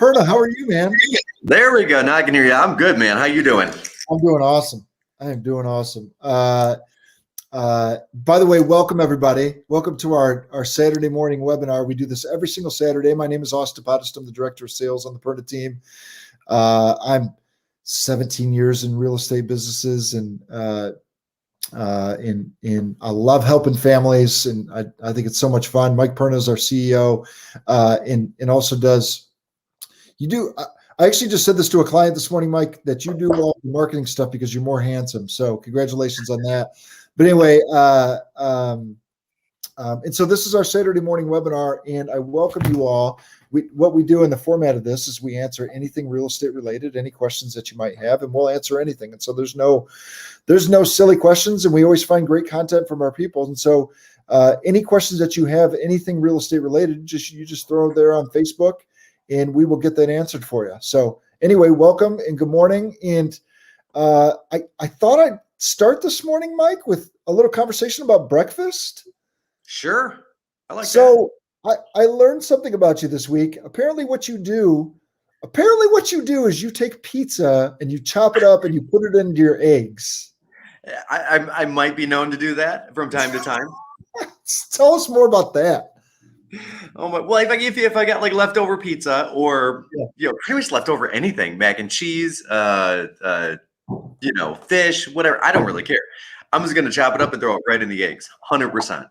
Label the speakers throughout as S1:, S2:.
S1: Perna, how are you, man?
S2: There we go. Now I can hear you. I'm good, man. How you doing?
S1: I'm doing awesome. I am doing awesome. By the way, welcome everybody. Welcome to our Saturday morning webinar. We do this every single Saturday. My name is Pothast. I'm the director of sales on the Perna team. I'm 17 years in real estate businesses, and I love helping families, and I think it's so much fun. Mike Perna is our CEO, and also does. You do. I actually just said this to a client this morning, Mike, that you do all the marketing stuff because you're more handsome. So congratulations on that. But anyway, and so this is our Saturday morning webinar, and I welcome you all. What we do in the format of this is we answer anything real estate related, any questions that you might have, and we'll answer anything. And so there's no silly questions, and we always find great content from our people. And so any questions that you have, anything real estate related, you just throw it there on Facebook, and we will get that answered for you. So anyway, welcome and good morning. And I thought I'd start this morning, Mike, with a little conversation about breakfast.
S2: Sure. I like that.
S1: So I learned something about you this week. Apparently what you do is you take pizza and you chop it up and you put it into your eggs.
S2: I might be known to do that from time to time.
S1: Tell us more about that.
S2: Oh my! Well, if I got like leftover pizza or pretty much leftover anything, mac and cheese, fish, whatever. I don't really care. I'm just gonna chop it up and throw it right in the eggs. 100%.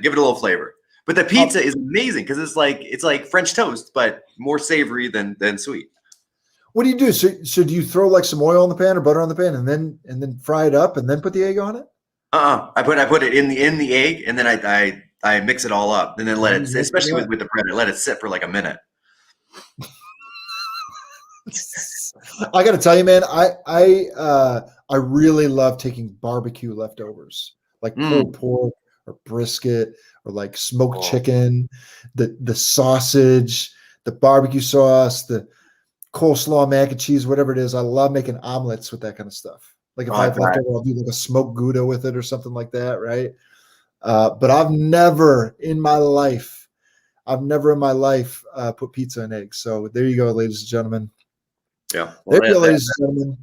S2: Give it a little flavor. But the pizza is amazing because it's like French toast, but more savory than sweet.
S1: What do you do? So do you throw like some oil in the pan or butter on the pan and then fry it up and then put the egg on it?
S2: I put it in the egg, and then I mix it all up, and then let it, especially with the bread, let it sit for like a minute.
S1: I got to tell you, man, I really love taking barbecue leftovers, like pulled pork or brisket or like smoked chicken, the sausage, the barbecue sauce, the coleslaw, mac and cheese, whatever it is. I love making omelets with that kind of stuff. Like if I have leftover, I'll do like a smoked Gouda with it or something like that, right? But I've never in my life put pizza and eggs. So there you go, ladies and gentlemen.
S2: Yeah,
S1: well, there you go, ladies and gentlemen.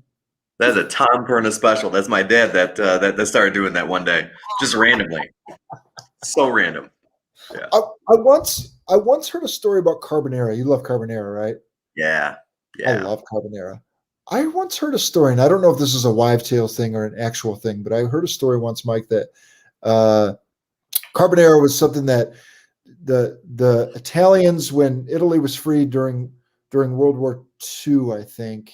S2: That's a Tom Perna special. That's my dad that started doing that one day, just randomly. So random. Yeah.
S1: I once heard a story about carbonara. You love carbonara, right?
S2: Yeah.
S1: I love carbonara. I once heard a story, and I don't know if this is a wives' tale thing or an actual thing, but I heard a story once, Mike, that carbonara was something that the Italians, when Italy was free during World War II, I think,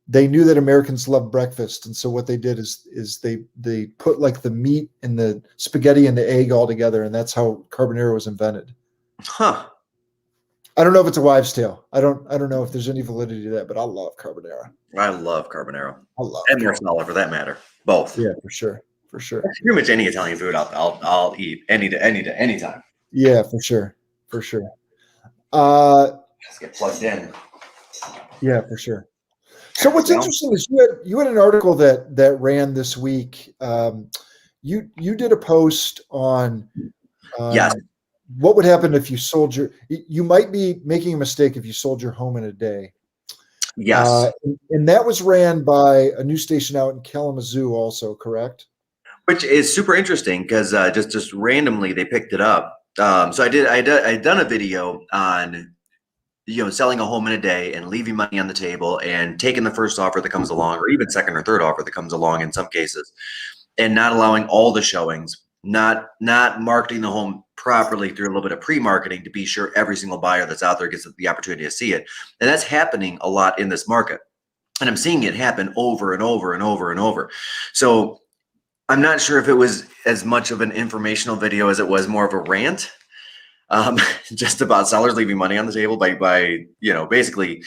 S1: they knew that Americans loved breakfast, and so what they did is they put like the meat and the spaghetti and the egg all together, and that's how carbonara was invented.
S2: Huh.
S1: I don't know if it's a wives' tale. I don't know if there's any validity to that, but I love carbonara.
S2: I love carbonara.
S1: And
S2: marshmallow for that matter. Both.
S1: Yeah, for sure. Pretty
S2: much any Italian food I'll eat anytime.
S1: Yeah, for sure.
S2: Just get plugged in.
S1: Yeah, for sure. So what's interesting is you had an article that ran this week. You did a post on
S2: yes.
S1: What would happen if you sold you might be making a mistake if you sold your home in a day.
S2: Yes.
S1: And that was ran by a news station out in Kalamazoo also, correct?
S2: Which is super interesting because just randomly they picked it up. So I'd done a video on selling a home in a day and leaving money on the table and taking the first offer that comes along, or even second or third offer that comes along in some cases, and not allowing all the showings, not marketing the home properly through a little bit of pre-marketing to be sure every single buyer that's out there gets the opportunity to see it. And that's happening a lot in this market. And I'm seeing it happen over and over and over and over. So I'm not sure if it was as much of an informational video as it was more of a rant, just about sellers leaving money on the table by basically,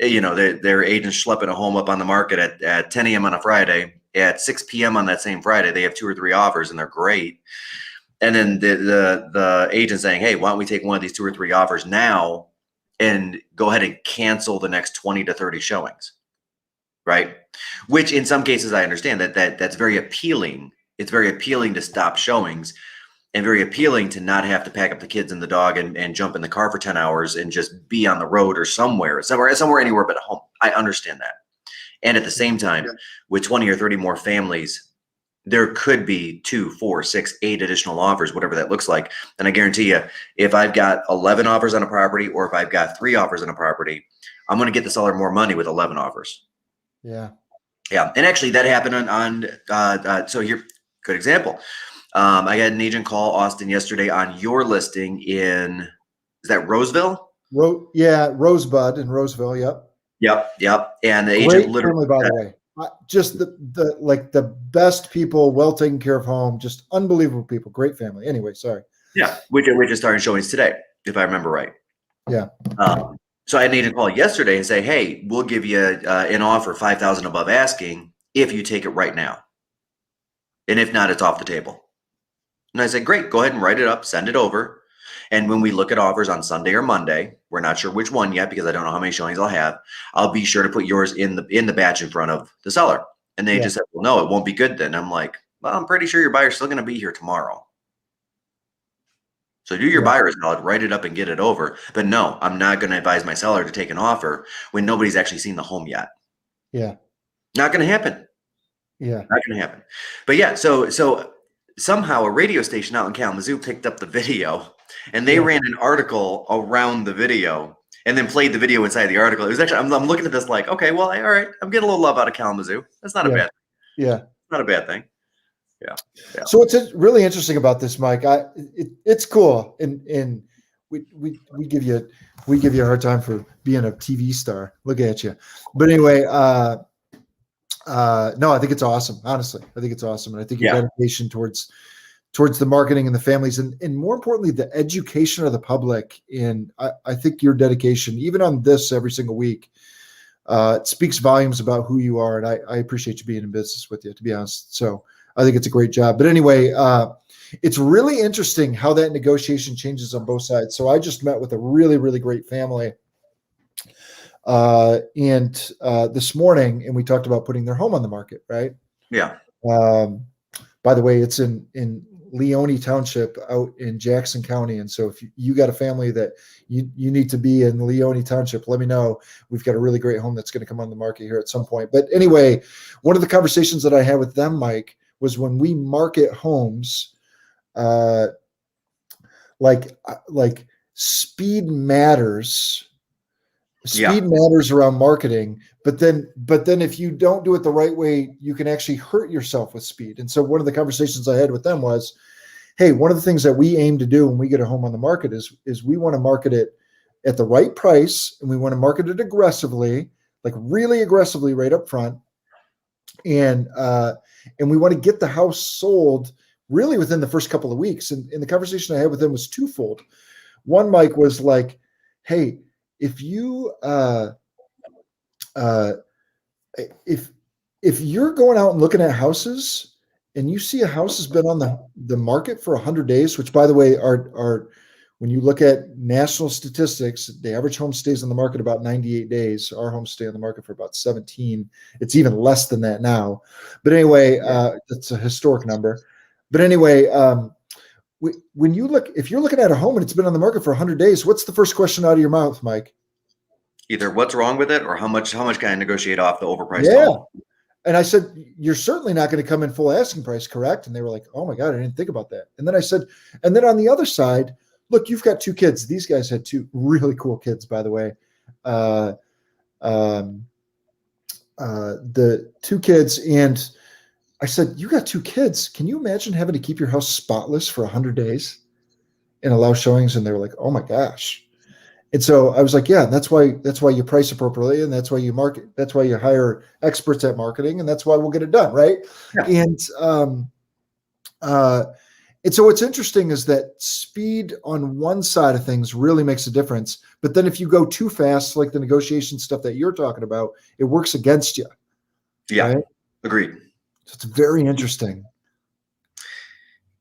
S2: their agents schlepping a home up on the market at 10 a.m. on a Friday. At 6 p.m. on that same Friday, they have 2 or 3 offers and they're great. And then the agent saying, hey, why don't we take one of these 2 or 3 offers now and go ahead and cancel the next 20 to 30 showings, right? Which in some cases I understand that's very appealing. It's very appealing to stop showings and very appealing to not have to pack up the kids and the dog and jump in the car for 10 hours and just be on the road or somewhere, anywhere but at home. I understand that. And at the same time, with 20 or 30 more families, there could be 2, 4, 6, 8 additional offers, whatever that looks like. And I guarantee you, if I've got 11 offers on a property, or if I've got 3 offers on a property, I'm going to get the seller more money with 11 offers.
S1: Yeah.
S2: Yeah. And actually that happened so here, good example. I had an agent call Austin yesterday on your listing is that Roseville?
S1: Rosebud in Roseville. Yep.
S2: Yep. And the
S1: Great
S2: agent literally
S1: family, by the way. Just the best people, well taken care of home, just unbelievable people, great family. Anyway, sorry.
S2: Yeah, which just started showings today, if I remember right.
S1: Yeah.
S2: So I had an agent call yesterday and say, hey, we'll give you an offer $5,000 above asking if you take it right now. And if not, it's off the table. And I said, great, go ahead and write it up, send it over. And when we look at offers on Sunday or Monday, we're not sure which one yet because I don't know how many showings I'll have. I'll be sure to put yours in the batch in front of the seller. And they just said, well, no, it won't be good then. I'm like, well, I'm pretty sure your buyer's still going to be here tomorrow. So do your buyer's knowledge, write it up and get it over. But no, I'm not going to advise my seller to take an offer when nobody's actually seen the home yet.
S1: Yeah.
S2: Not going to happen.
S1: Yeah.
S2: Not going to happen. But yeah, so somehow a radio station out in Kalamazoo picked up the video and they ran an article around the video and then played the video inside the article. It was actually, I'm looking at this like, okay, well, all right, I'm getting a little love out of Kalamazoo. That's not a bad thing.
S1: Yeah.
S2: Not a bad thing. Yeah.
S1: So what's really interesting about this, Mike, it's cool. And we give you a hard time for being a TV star. Look at you. But anyway, no, I think it's awesome. Honestly, I think it's awesome. And I think your dedication towards the marketing and the families and more importantly, the education of the public. And I think your dedication, even on this every single week, it speaks volumes about who you are. And I appreciate you being in business with you, to be honest. So I think it's a great job. But anyway, it's really interesting how that negotiation changes on both sides. So I just met with a really, really great family this morning, and we talked about putting their home on the market, right?
S2: Yeah.
S1: By the way, it's in Leone Township out in Jackson County. And so if you got a family that you need to be in Leone Township, let me know. We've got a really great home that's going to come on the market here at some point. But anyway, one of the conversations that I had with them, Mike, was when we market homes, like speed matters. Speed matters around marketing, but then if you don't do it the right way, you can actually hurt yourself with speed. And so one of the conversations I had with them was, hey, one of the things that we aim to do when we get a home on the market is we want to market it at the right price, and we want to market it aggressively, like really aggressively right up front. And we want to get the house sold really within the first couple of weeks. And the conversation I had with them was twofold. One, Mike, was like, hey, if you if you're going out and looking at houses and you see a house has been on the market for 100 days, which by the way are when you look at national statistics, the average home stays on the market about 98 days. Our homes stay on the market for about 17. It's even less than that now. But anyway, that's a historic number. But anyway, if you're looking at a home and it's been on the market for 100 days, what's the first question out of your mouth, Mike?
S2: Either what's wrong with it or how much can I negotiate off the overpriced home?
S1: And I said, you're certainly not going to come in full asking price, correct? And they were like, oh my God, I didn't think about that. And then I said, and then on the other side, look, you've got 2 kids. These guys had 2 really cool kids, by the way. The 2 kids, and I said, you got 2 kids. Can you imagine having to keep your house spotless for 100 days and allow showings? And they were like, oh my gosh. And so I was like, yeah, that's why you price appropriately. And that's why you market. That's why you hire experts at marketing. And that's why we'll get it done. Right. Yeah. And so what's interesting is that speed on one side of things really makes a difference. But then if you go too fast, like the negotiation stuff that you're talking about, it works against you.
S2: Yeah. Right? Agreed.
S1: So it's very interesting.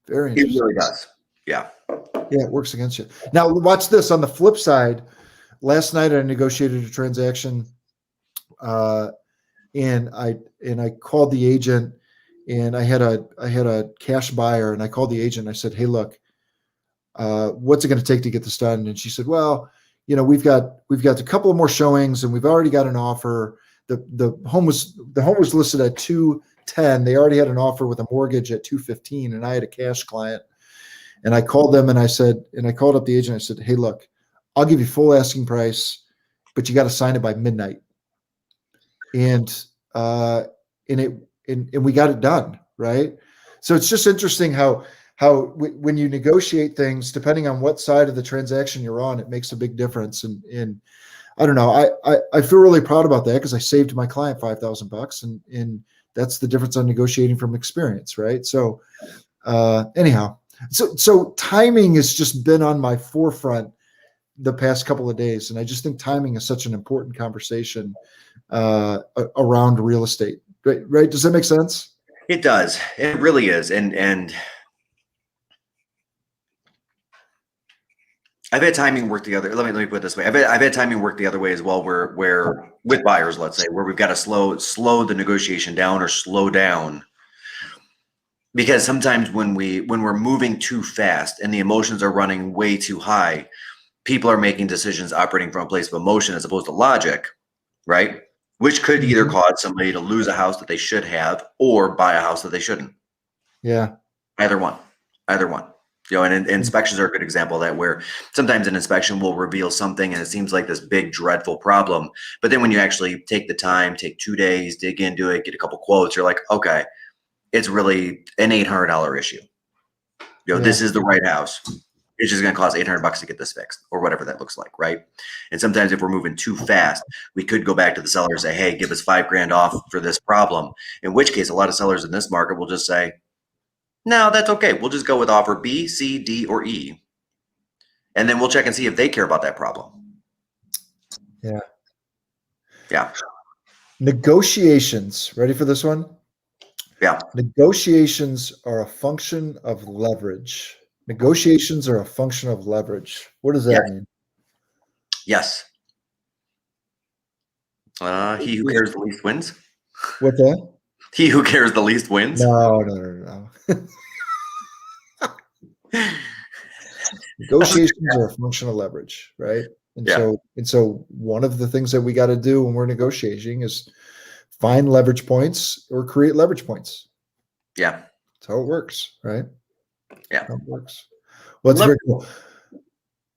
S1: Very interesting.
S2: It really does. Yeah.
S1: Yeah, it works against you. Now, watch this. On the flip side, last night I negotiated a transaction, and I called the agent, and I had a cash buyer, and I called the agent. And I said, "Hey, look, what's it going to take to get this done? And she said, well, we've got a couple of more showings and we've already got an offer. The home was listed at 210. They already had an offer with a mortgage at 215, and I had a cash client. And I called them and I called up the agent. I said, hey, look, I'll give you full asking price, but you got to sign it by midnight. And we got it done. Right. So it's just interesting how when you negotiate things, depending on what side of the transaction you're on, it makes a big difference. And I don't know, I feel really proud about that because I saved my client $5,000, and that's the difference on negotiating from experience. Right. So anyhow, so timing has just been on my forefront the past couple of days. And I just think timing is such an important conversation around real estate. Right. Does that make sense?
S2: It does. It really is. And I've had timing work the other. Let me put it this way. I've had timing work the other way as well, where with buyers, let's say, where we've got to slow the negotiation down or slow down, because sometimes when we're moving too fast and the emotions are running way too high, people are making decisions operating from a place of emotion as opposed to logic, right? Which could either cause somebody to lose a house that they should have or buy a house that they shouldn't.
S1: Yeah.
S2: Either one. And inspections are a good example of that, where sometimes an inspection will reveal something and it seems like this big, dreadful problem. But then when you actually take the time, take 2 days, dig into it, get a couple quotes, you're like, okay, it's really an $800 issue. This is the right house. It's just going to cost $800 to get this fixed, or whatever that looks like, right? And sometimes if we're moving too fast, we could go back to the seller and say, hey, give us $5,000 off for this problem. In which case, a lot of sellers in this market will just say, no, that's okay. We'll just go with offer B, C, D, or E. And then we'll check and see if they care about that problem.
S1: Yeah.
S2: Yeah.
S1: Negotiations. Ready for this one?
S2: Yeah.
S1: Negotiations are a function of leverage. Negotiations are a function of leverage. What does that mean?
S2: Yes. He who cares the least wins.
S1: What's that?
S2: He who cares the least wins.
S1: No. Negotiations are a function of leverage, right? And so one of the things that we got to do when we're negotiating is find leverage points or create leverage points.
S2: Yeah.
S1: That's how it works, right?
S2: Yeah.
S1: How it works. Well, that's very cool.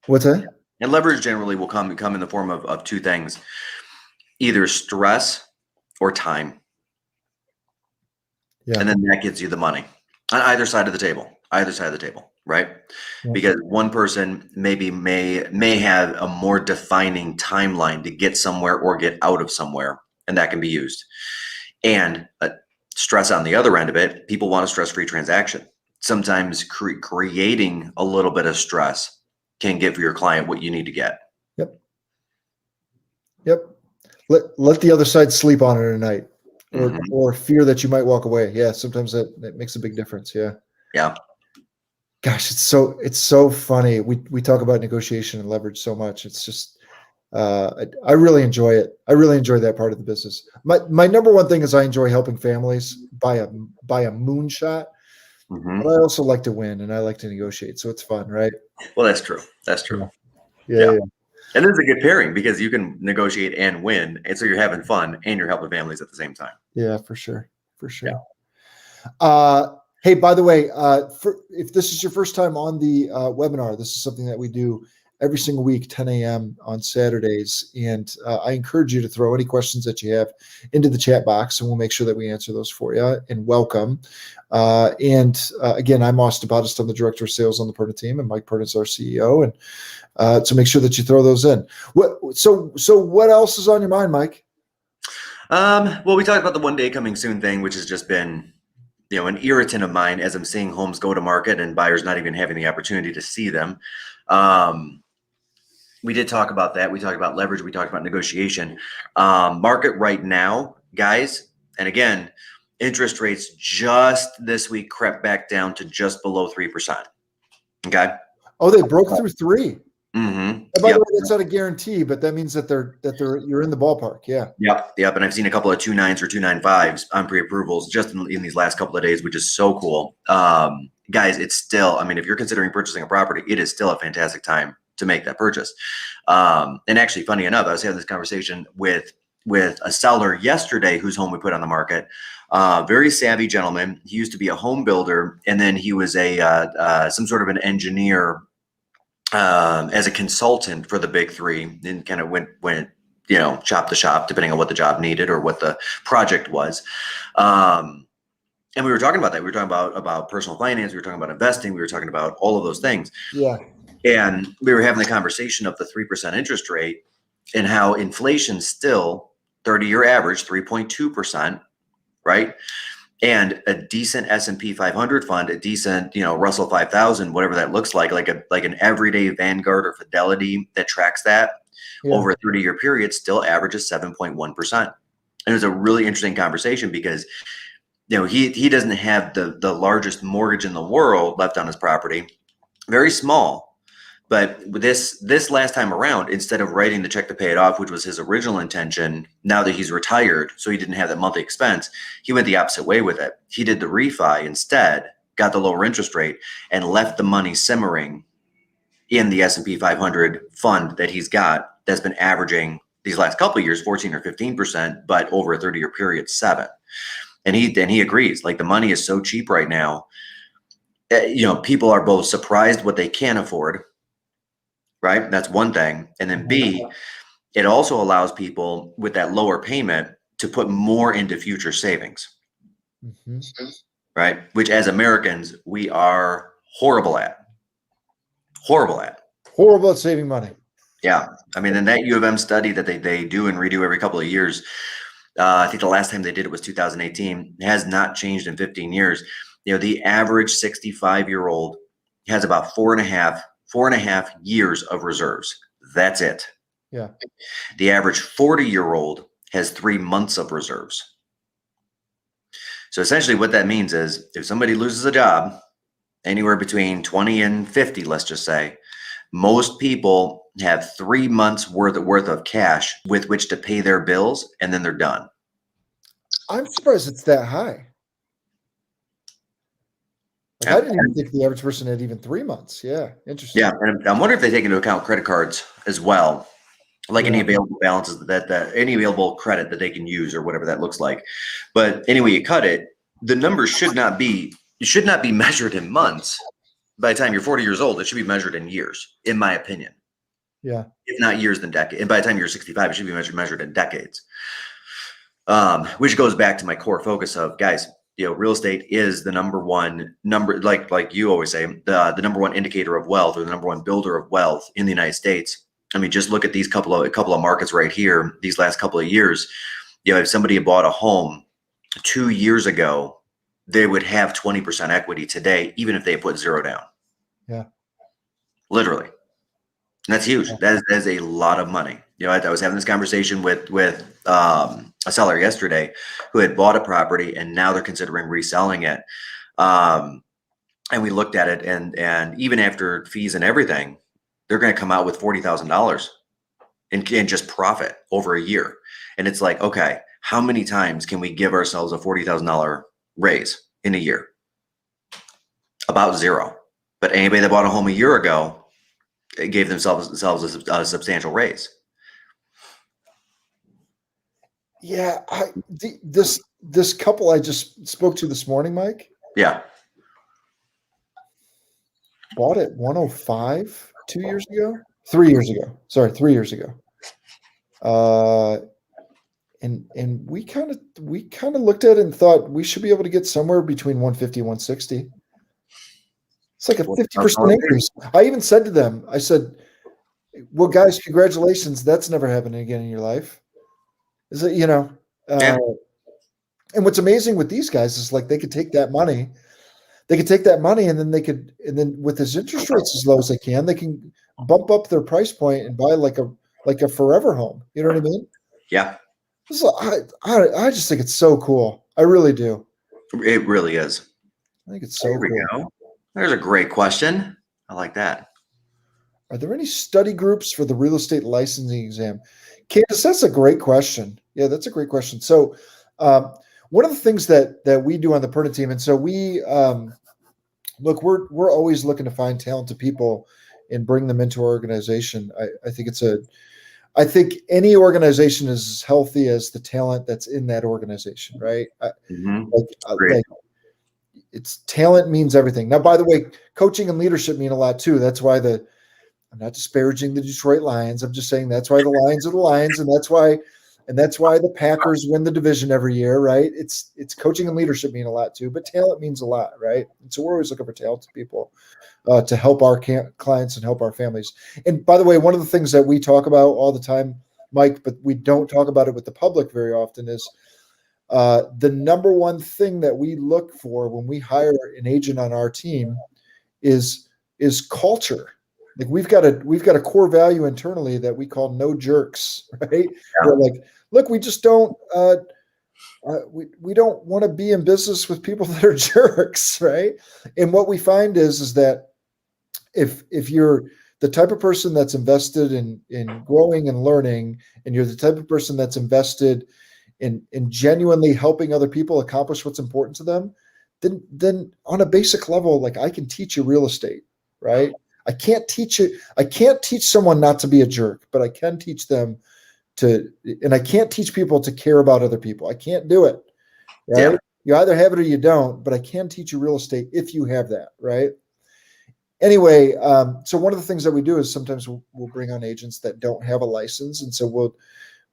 S1: What's that?
S2: And leverage generally will come in the form of two things: either stress or time. Yeah. And then that gets you the money on either side of the table. Right? Yeah. Because one person may have a more defining timeline to get somewhere or get out of somewhere, and that can be used. And stress on the other end of it, people want a stress-free transaction. Sometimes creating a little bit of stress can give your client what you need to get.
S1: Yep. Let the other side sleep on it tonight, or fear that you might walk away. Yeah, sometimes that makes a big difference. Yeah.
S2: Yeah.
S1: Gosh, it's so funny. We talk about negotiation and leverage so much. It's just I really enjoy it. I really enjoy that part of the business. My number one thing is I enjoy helping families buy a moonshot. But I also like to win and I like to negotiate. So it's fun, right?
S2: Well, that's true. Yeah. And this is a good pairing because you can negotiate and win. And so you're having fun and you're helping families at the same time.
S1: Yeah, for sure. Yeah. Hey, by the way, if this is your first time on the webinar, this is something that we do every single week, 10 a.m. on Saturdays. And I encourage you to throw any questions that you have into the chat box, and we'll make sure that we answer those for you. And welcome. Again, I'm Austin Pothast. I'm the Director of Sales on the Perna team, and Mike Perna is our CEO. And so make sure that you throw those in. So what else is on your mind, Mike?
S2: Well, we talked about the one day coming soon thing, which has just been an irritant of mine as I'm seeing homes go to market and buyers not even having the opportunity to see them. We did talk about that. We talked about leverage. We talked about negotiation. Market right now, guys, and again, interest rates just this week crept back down to just below 3%. Okay.
S1: Oh, they broke through 3.
S2: Mm-hmm.
S1: And by the way, that's not a guarantee, but that means that you're in the ballpark. Yeah.
S2: Yep. And I've seen a couple of 2.9s or 2.95s on pre-approvals just in these last couple of days, which is so cool. Guys, it's still, I mean, if you're considering purchasing a property, it is still a fantastic time to make that purchase. And actually, funny enough, I was having this conversation with a seller yesterday whose home we put on the market. Very savvy gentleman. He used to be a home builder, and then he was some sort of an engineer as a consultant for the big three, and kind of went shop to shop depending on what the job needed or what the project was. And we were talking about that. We were talking about personal finance. We were talking about investing. We were talking about all of those things.
S1: Yeah.
S2: And we were having the conversation of the 3% interest rate and how inflation still 30-year average 3.2%, right? And a decent S&P 500 fund, a decent, Russell 5000, whatever that looks like an everyday Vanguard or Fidelity that tracks that over a 30-year period still averages 7.1%. And it was a really interesting conversation because he doesn't have the largest mortgage in the world left on his property, very small. But this last time around, instead of writing the check to pay it off, which was his original intention, now that he's retired, so he didn't have that monthly expense, he went the opposite way with it. He did the refi instead, got the lower interest rate, and left the money simmering in the S&P 500 fund that he's got that's been averaging these last couple of years 14 or 15%, but over a 30-year period 7%. And he agrees, like, the money is so cheap right now. People are both surprised what they can afford. Right? That's one thing. And then B, it also allows people with that lower payment to put more into future savings. Mm-hmm. Right? Which as Americans, we are horrible at. Horrible at
S1: saving money.
S2: Yeah. I mean, in that U of M study that they do and redo every couple of years, I think the last time they did it was 2018. It has not changed in 15 years. The average 65-year-old has about 4.5 years of reserves. That's it.
S1: Yeah.
S2: The average 40-year-old has 3 months of reserves. So essentially what that means is if somebody loses a job anywhere between 20 and 50, let's just say, most people have 3 months worth of cash with which to pay their bills, and then they're done.
S1: I'm surprised it's that high. I didn't even think the average person had even 3 months. Yeah, interesting.
S2: Yeah, and I'm wondering if they take into account credit cards as well, like any available balances that any available credit that they can use or whatever that looks like. But anyway, you cut it. The numbers should not be measured in months. By the time you're 40 years old, it should be measured in years, in my opinion.
S1: Yeah,
S2: if not years, then decades. And by the time you're 65, it should be measured in decades. Which goes back to my core focus of, guys, real estate is the number one like you always say, the number one indicator of wealth, or the number one builder of wealth in the United States. I mean, just look at these couple of markets right here, these last couple of years. If somebody had bought a home 2 years ago, they would have 20% equity today, even if they put zero down.
S1: Yeah.
S2: Literally. And that's huge. That is a lot of money. I was having this conversation with a seller yesterday who had bought a property and now they're considering reselling it. And we looked at it, and even after fees and everything, they're going to come out with $40,000 in just profit over a year. And it's like, okay, how many times can we give ourselves a $40,000 raise in a year? About zero. But anybody that bought a home a year ago, it gave themselves a substantial raise.
S1: Yeah, this couple I just spoke to this morning, Mike.
S2: Yeah.
S1: Bought it 105 3 years ago. Sorry, 3 years ago. And we kind of looked at it and thought we should be able to get somewhere between 150 and 160. It's like a 50% increase. I even said to them, I said, well, guys, congratulations. That's never happening again in your life. Is it, and what's amazing with these guys is like they could take that money and then with his interest rates as low as they can bump up their price point and buy like a forever home. You know what I mean?
S2: Yeah.
S1: So I just think it's so cool. I really do.
S2: It really is.
S1: I think it's so cool.
S2: There's a great question. I like that.
S1: Are there any study groups for the real estate licensing exam? Candace, that's a great question. Yeah, that's a great question. So, one of the things that we do on the Perna team, and so we look, we're always looking to find talented people and bring them into our organization. I think any organization is as healthy as the talent that's in that organization, right?
S2: Mm-hmm.
S1: Like it's talent means everything. Now, by the way, coaching and leadership mean a lot too. That's why I'm not disparaging the Detroit Lions. I'm just saying that's why the Lions are the Lions, and that's why the Packers win the division every year, right? It's coaching and leadership mean a lot too, but talent means a lot, right? And so we're always looking for talented people to help our clients and help our families. And by the way, one of the things that we talk about all the time, Mike, but we don't talk about it with the public very often, is the number one thing that we look for when we hire an agent on our team is culture. Like we've got a core value internally that we call no jerks, right?
S2: Yeah.
S1: We're like, look, we just don't we don't want to be in business with people that are jerks, right? And what we find is that if you're the type of person that's invested in growing and learning, and you're the type of person that's invested in genuinely helping other people accomplish what's important to them, then on a basic level, like I can teach you real estate, right? I can't teach someone not to be a jerk, but I can teach them and I can't teach people to care about other people. I can't do it, right? Yeah. You either have it or you don't, but I can teach you real estate if you have that, right? Anyway, so one of the things that we do is sometimes we'll bring on agents that don't have a license, and so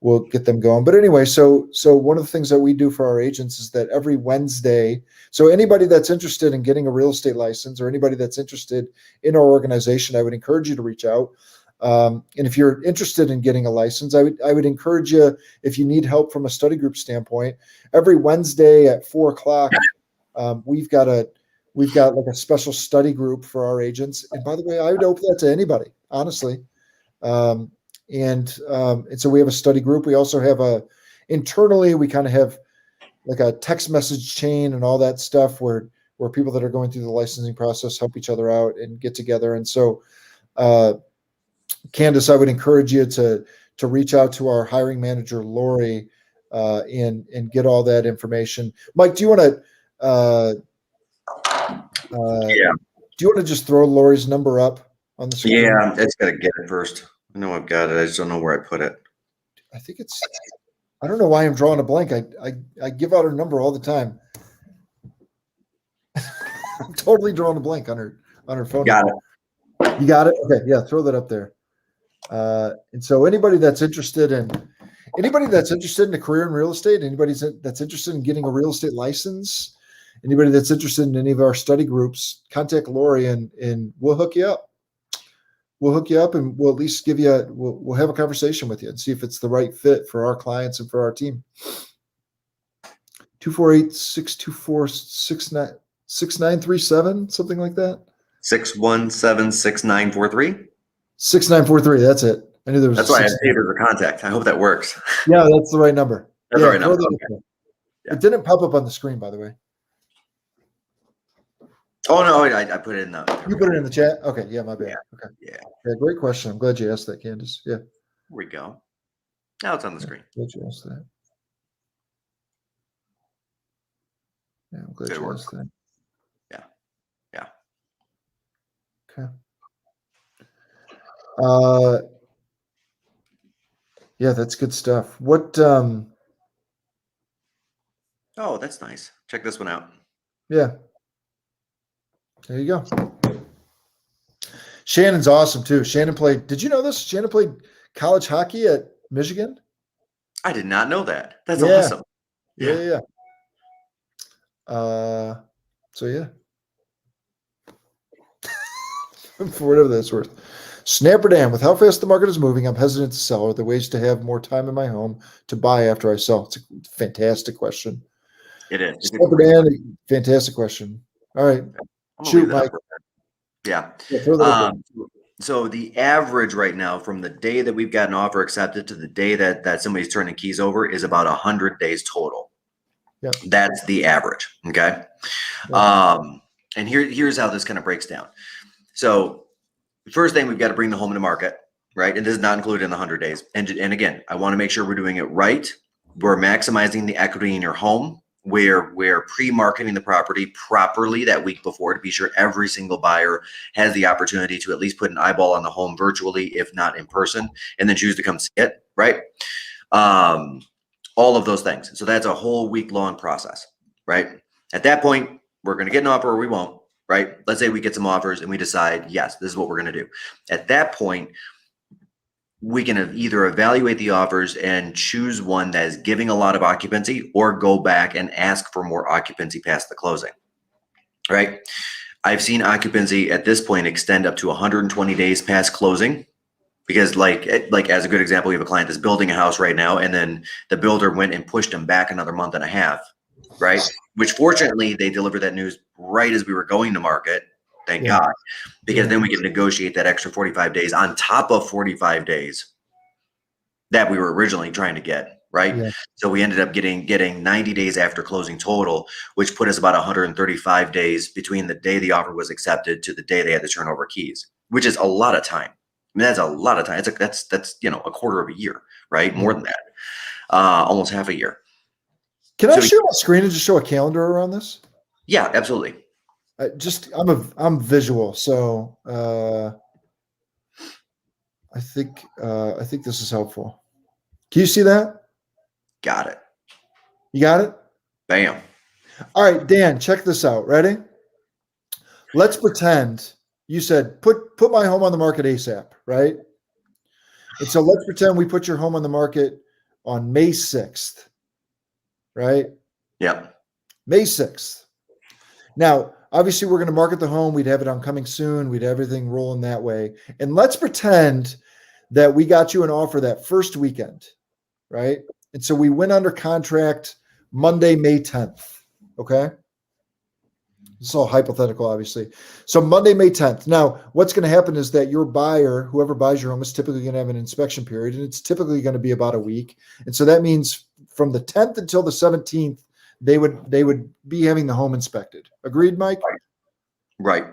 S1: we'll get them going. But anyway, so one of the things that we do for our agents is that every Wednesday, so anybody that's interested in getting a real estate license or anybody that's interested in our organization, I would encourage you to reach out. And if you're interested in getting a license, I would encourage you, if you need help from a study group standpoint, every Wednesday at 4:00, we've got like a special study group for our agents. And by the way, I would open that to anybody, honestly. And so we have a study group. We also have internally, we kind of have like a text message chain and all that stuff where people that are going through the licensing process help each other out and get together. And so, Candace, I would encourage you to reach out to our hiring manager, Lori, and get all that information. Mike, do you want to, do you want to just throw Lori's number up on the screen?
S2: Yeah, I just got to get it first. I know I've got it. I just don't know where I put it.
S1: I don't know why I'm drawing a blank. I give out her number all the time. I'm totally drawing a blank on her phone.
S2: Got
S1: number. It. You got it? Okay, yeah, throw that up there. And so anybody that's interested in a career in real estate, anybody that's interested in getting a real estate license, anybody that's interested in any of our study groups, contact Lori and we'll hook you up. We'll hook you up and we'll at least we'll have a conversation with you and see if it's the right fit for our clients and for our team. 248-624-6937, something like that.
S2: 617-6943.
S1: 6943. That's it. I knew there was.
S2: That's why I saved it as a contact. I hope that works.
S1: Yeah, that's the right number.
S2: That's the right number. Okay.
S1: Yeah. It didn't pop up on the screen, by the way.
S2: Oh no, I put it in the.
S1: You put it in the chat. Okay, yeah, my bad.
S2: Yeah.
S1: Okay.
S2: Yeah.
S1: Great question. I'm glad you asked that, Candace. Yeah.
S2: Here we go. Now it's on the screen.
S1: Glad you asked that. Yeah, I'm glad you asked that.
S2: Yeah. Yeah.
S1: Okay. Yeah, that's good stuff. What?
S2: Oh, that's nice. Check this one out.
S1: Yeah. There you go. Shannon's awesome too. Shannon played. Did you know this? Shannon played college hockey at Michigan.
S2: I did not know that. That's awesome.
S1: Yeah. So yeah. For whatever that's worth. Snapper Dan, with how fast the market is moving, I'm hesitant to sell. Are there ways to have more time in my home to buy after I sell? It's a fantastic question.
S2: It is.
S1: Snapper Dan, fantastic question. All right. Shoot, Mike.
S2: Yeah. So the average right now from the day that we've got an offer accepted to the day that somebody's turning keys over is about 100 days total.
S1: Yeah.
S2: That's the average. Okay. Yeah. And here's how this kind of breaks down. So first thing, we've got to bring the home to market, right? And this is not included in the 100 days. And again, I want to make sure we're doing it right. We're maximizing the equity in your home. We're pre-marketing the property properly that week before to be sure every single buyer has the opportunity to at least put an eyeball on the home virtually, if not in person, and then choose to come see it, right? All of those things. So that's a whole week-long process, right? At that point, we're going to get an offer or we won't, right? Let's say we get some offers and we decide, yes, this is what we're going to do. At that point, we can either evaluate the offers and choose one that is giving a lot of occupancy, or go back and ask for more occupancy past the closing, right? I've seen occupancy at this point extend up to 120 days past closing, because like as a good example, we have a client that's building a house right now, and then the builder went and pushed him back another month and a half, right? Which fortunately they delivered that news right as we were going to market. Thank God, because then we can negotiate that extra 45 days on top of 45 days that we were originally trying to get, right?
S1: Yeah.
S2: So we ended up getting 90 days after closing total, which put us about 135 days between the day the offer was accepted to the day they had to turn over keys, which is a lot of time. I mean, that's a lot of time. That's a quarter of a year, right? More than that, almost half a year.
S1: Can I share my screen and just show a calendar around this?
S2: Yeah, absolutely.
S1: I'm visual, so I think this is helpful. Can you see that?
S2: Got it.
S1: You got it?
S2: Bam.
S1: All right, Dan, check this out. Ready? Let's pretend you said put my home on the market ASAP, right? And so let's pretend we put your home on the market on May 6th, right?
S2: Yep.
S1: May 6th. Now, obviously, we're going to market the home. We'd have it on coming soon. We'd have everything rolling that way. And let's pretend that we got you an offer that first weekend, right? And so we went under contract Monday, May 10th. Okay. This is all hypothetical, obviously. So Monday, May 10th. Now, what's going to happen is that your buyer, whoever buys your home, is typically going to have an inspection period, and it's typically going to be about a week. And so that means from the 10th until the 17th, they would be having the home inspected. Agreed, Mike?
S2: Right.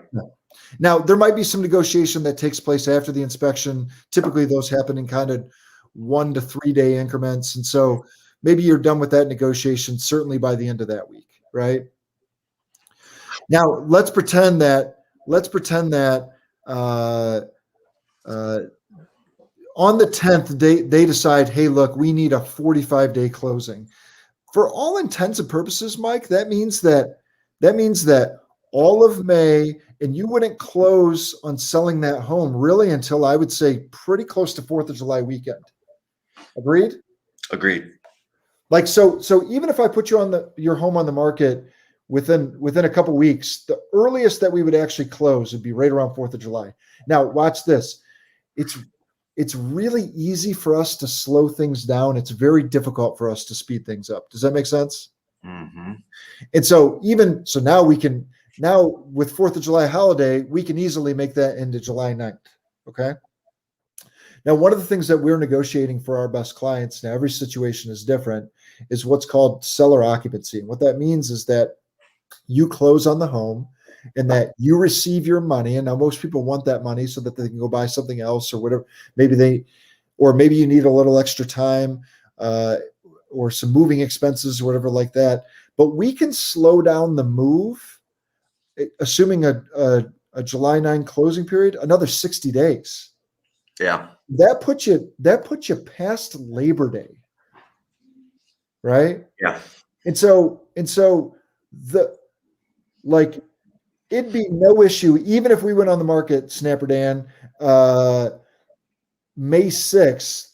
S1: Now, there might be some negotiation that takes place after the inspection. Typically, those happen in kind of 1 to 3 day increments. And so maybe you're done with that negotiation, certainly by the end of that week, right? Now, let's pretend that on the 10th, they decide, hey, look, we need a 45-day closing. For all intents and purposes, Mike, that means that all of May, and you wouldn't close on selling that home really until, I would say, pretty close to 4th of July weekend. Agreed?
S2: Agreed.
S1: Like, so even if I put you on your home on the market within a couple weeks, the earliest that we would actually close would be right around 4th of July. Now, watch this. It's really easy for us to slow things down. It's very difficult for us to speed things up. Does that make sense?
S2: Mm-hmm.
S1: And so now with 4th of July holiday, we can easily make that into July 9th. Okay. Now, one of the things that we're negotiating for our best clients, now every situation is different, is what's called seller occupancy. And what that means is that you close on the home and that you receive your money. And now most people want that money so that they can go buy something else or whatever. Maybe you need a little extra time or some moving expenses or whatever like that. But we can slow down the move, assuming a July 9 closing period, another 60 days.
S2: Yeah.
S1: That puts you past Labor Day. Right?
S2: Yeah.
S1: And so it'd be no issue, even if we went on the market, Snapper Dan, May 6th,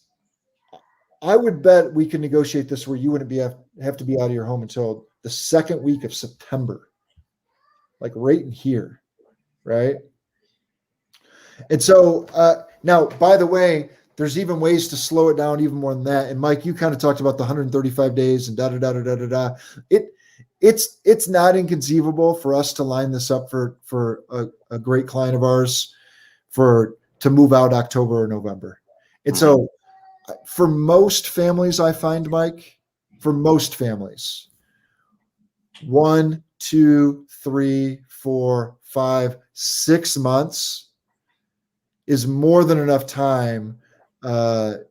S1: I would bet we can negotiate this where you wouldn't have to be out of your home until the second week of September, like right in here, right? And so now, by the way, there's even ways to slow it down even more than that. And Mike, you kind of talked about the 135 days and da da da da da da. It's not inconceivable for us to line this up for a great client of ours to move out October or November. And so for most families, I find, Mike, for most families, 1, 2, 3, 4, 5, 6 months is more than enough time to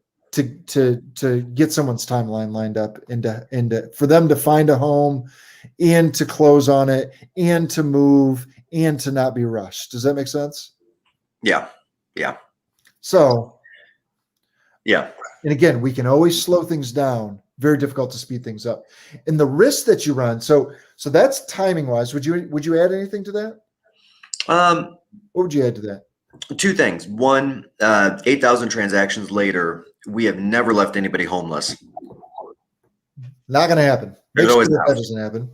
S1: get someone's timeline lined up and for them to find a home and to close on it and to move and to not be rushed. Does that make sense?
S2: Yeah. Yeah.
S1: So,
S2: yeah.
S1: And again, we can always slow things down. Very difficult to speed things up. And the risk that you run. So that's timing wise. Would you add anything to that? What would you add to that?
S2: Two things. One, 8,000 transactions later, we have never left anybody homeless.
S1: Not going to happen.
S2: There's always
S1: that doesn't happen.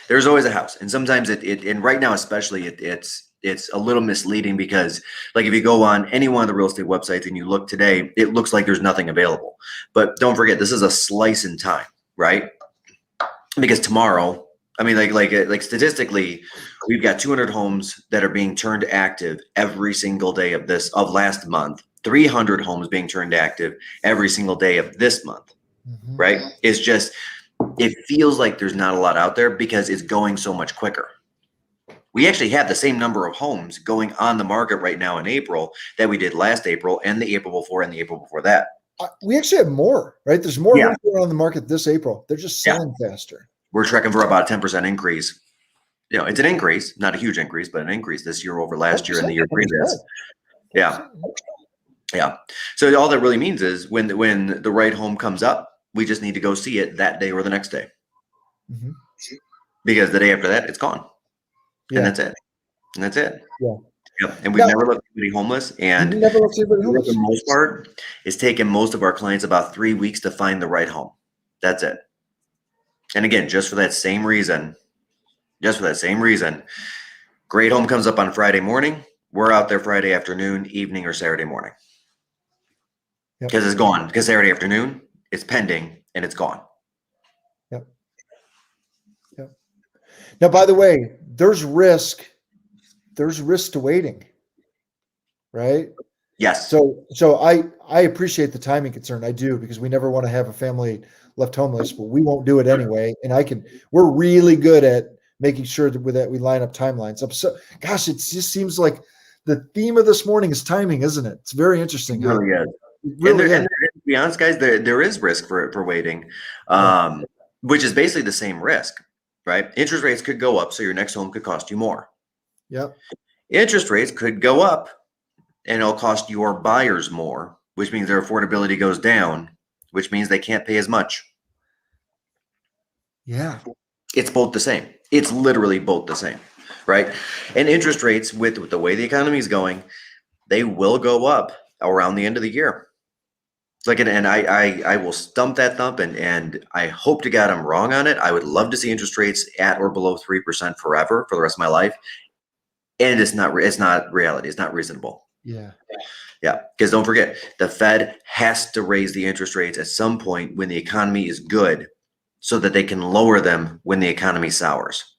S2: There's always a house, and sometimes and right now especially it's a little misleading because like if you go on any one of the real estate websites and you look today, it looks like there's nothing available. But don't forget, this is a slice in time, right? Because tomorrow, I mean, like statistically, we've got 200 homes that are being turned active every single day of last month. 300 homes being turned active every single day of this month, right? It's just, it feels like there's not a lot out there because it's going so much quicker. We actually have the same number of homes going on the market right now in April that we did last April and the April before and the April before that.
S1: We actually have more, right? There's more homes going on the market this April. They're just selling faster.
S2: We're tracking for about a 10% increase. You know, it's an increase, not a huge increase, but an increase this year over last year and the year previous. Yeah. Yeah. So all that really means is when the right home comes up, we just need to go see it that day or the next day. Because the day after that, it's gone. And that's it. And that's it.
S1: Yeah.
S2: Yep. And we've never left anybody homeless. And
S1: never left anybody homeless.
S2: For the most part, it's taken most of our clients about 3 weeks to find the right home. That's it. And again, just for that same reason, great home comes up on Friday morning. We're out there Friday afternoon, evening, or Saturday morning. Because it's gone. Because Saturday afternoon, it's pending and it's gone.
S1: Yep. Now, by the way, there's risk to waiting, right?
S2: Yes.
S1: So I appreciate the timing concern. I do, because we never want to have a family left homeless, but we won't do it anyway. And we're really good at making sure that we line up timelines up. So, gosh, it just seems like the theme of this morning is timing, isn't it? It's very interesting.
S2: It really is. And to be honest, guys, there is risk for waiting, which is basically the same risk, right? Interest rates could go up, so your next home could cost you more.
S1: Yep.
S2: Interest rates could go up, and it'll cost your buyers more, which means their affordability goes down, which means they can't pay as much.
S1: Yeah.
S2: It's both the same. It's literally both the same, right? And interest rates, with the way the economy is going, they will go up around the end of the year. Like, and I will stump that thump, and I hope to God I'm wrong on it. I would love to see interest rates at or below 3% forever for the rest of my life. And it's not reality. It's not reasonable.
S1: Yeah.
S2: Yeah. Because don't forget, the Fed has to raise the interest rates at some point when the economy is good so that they can lower them when the economy sours.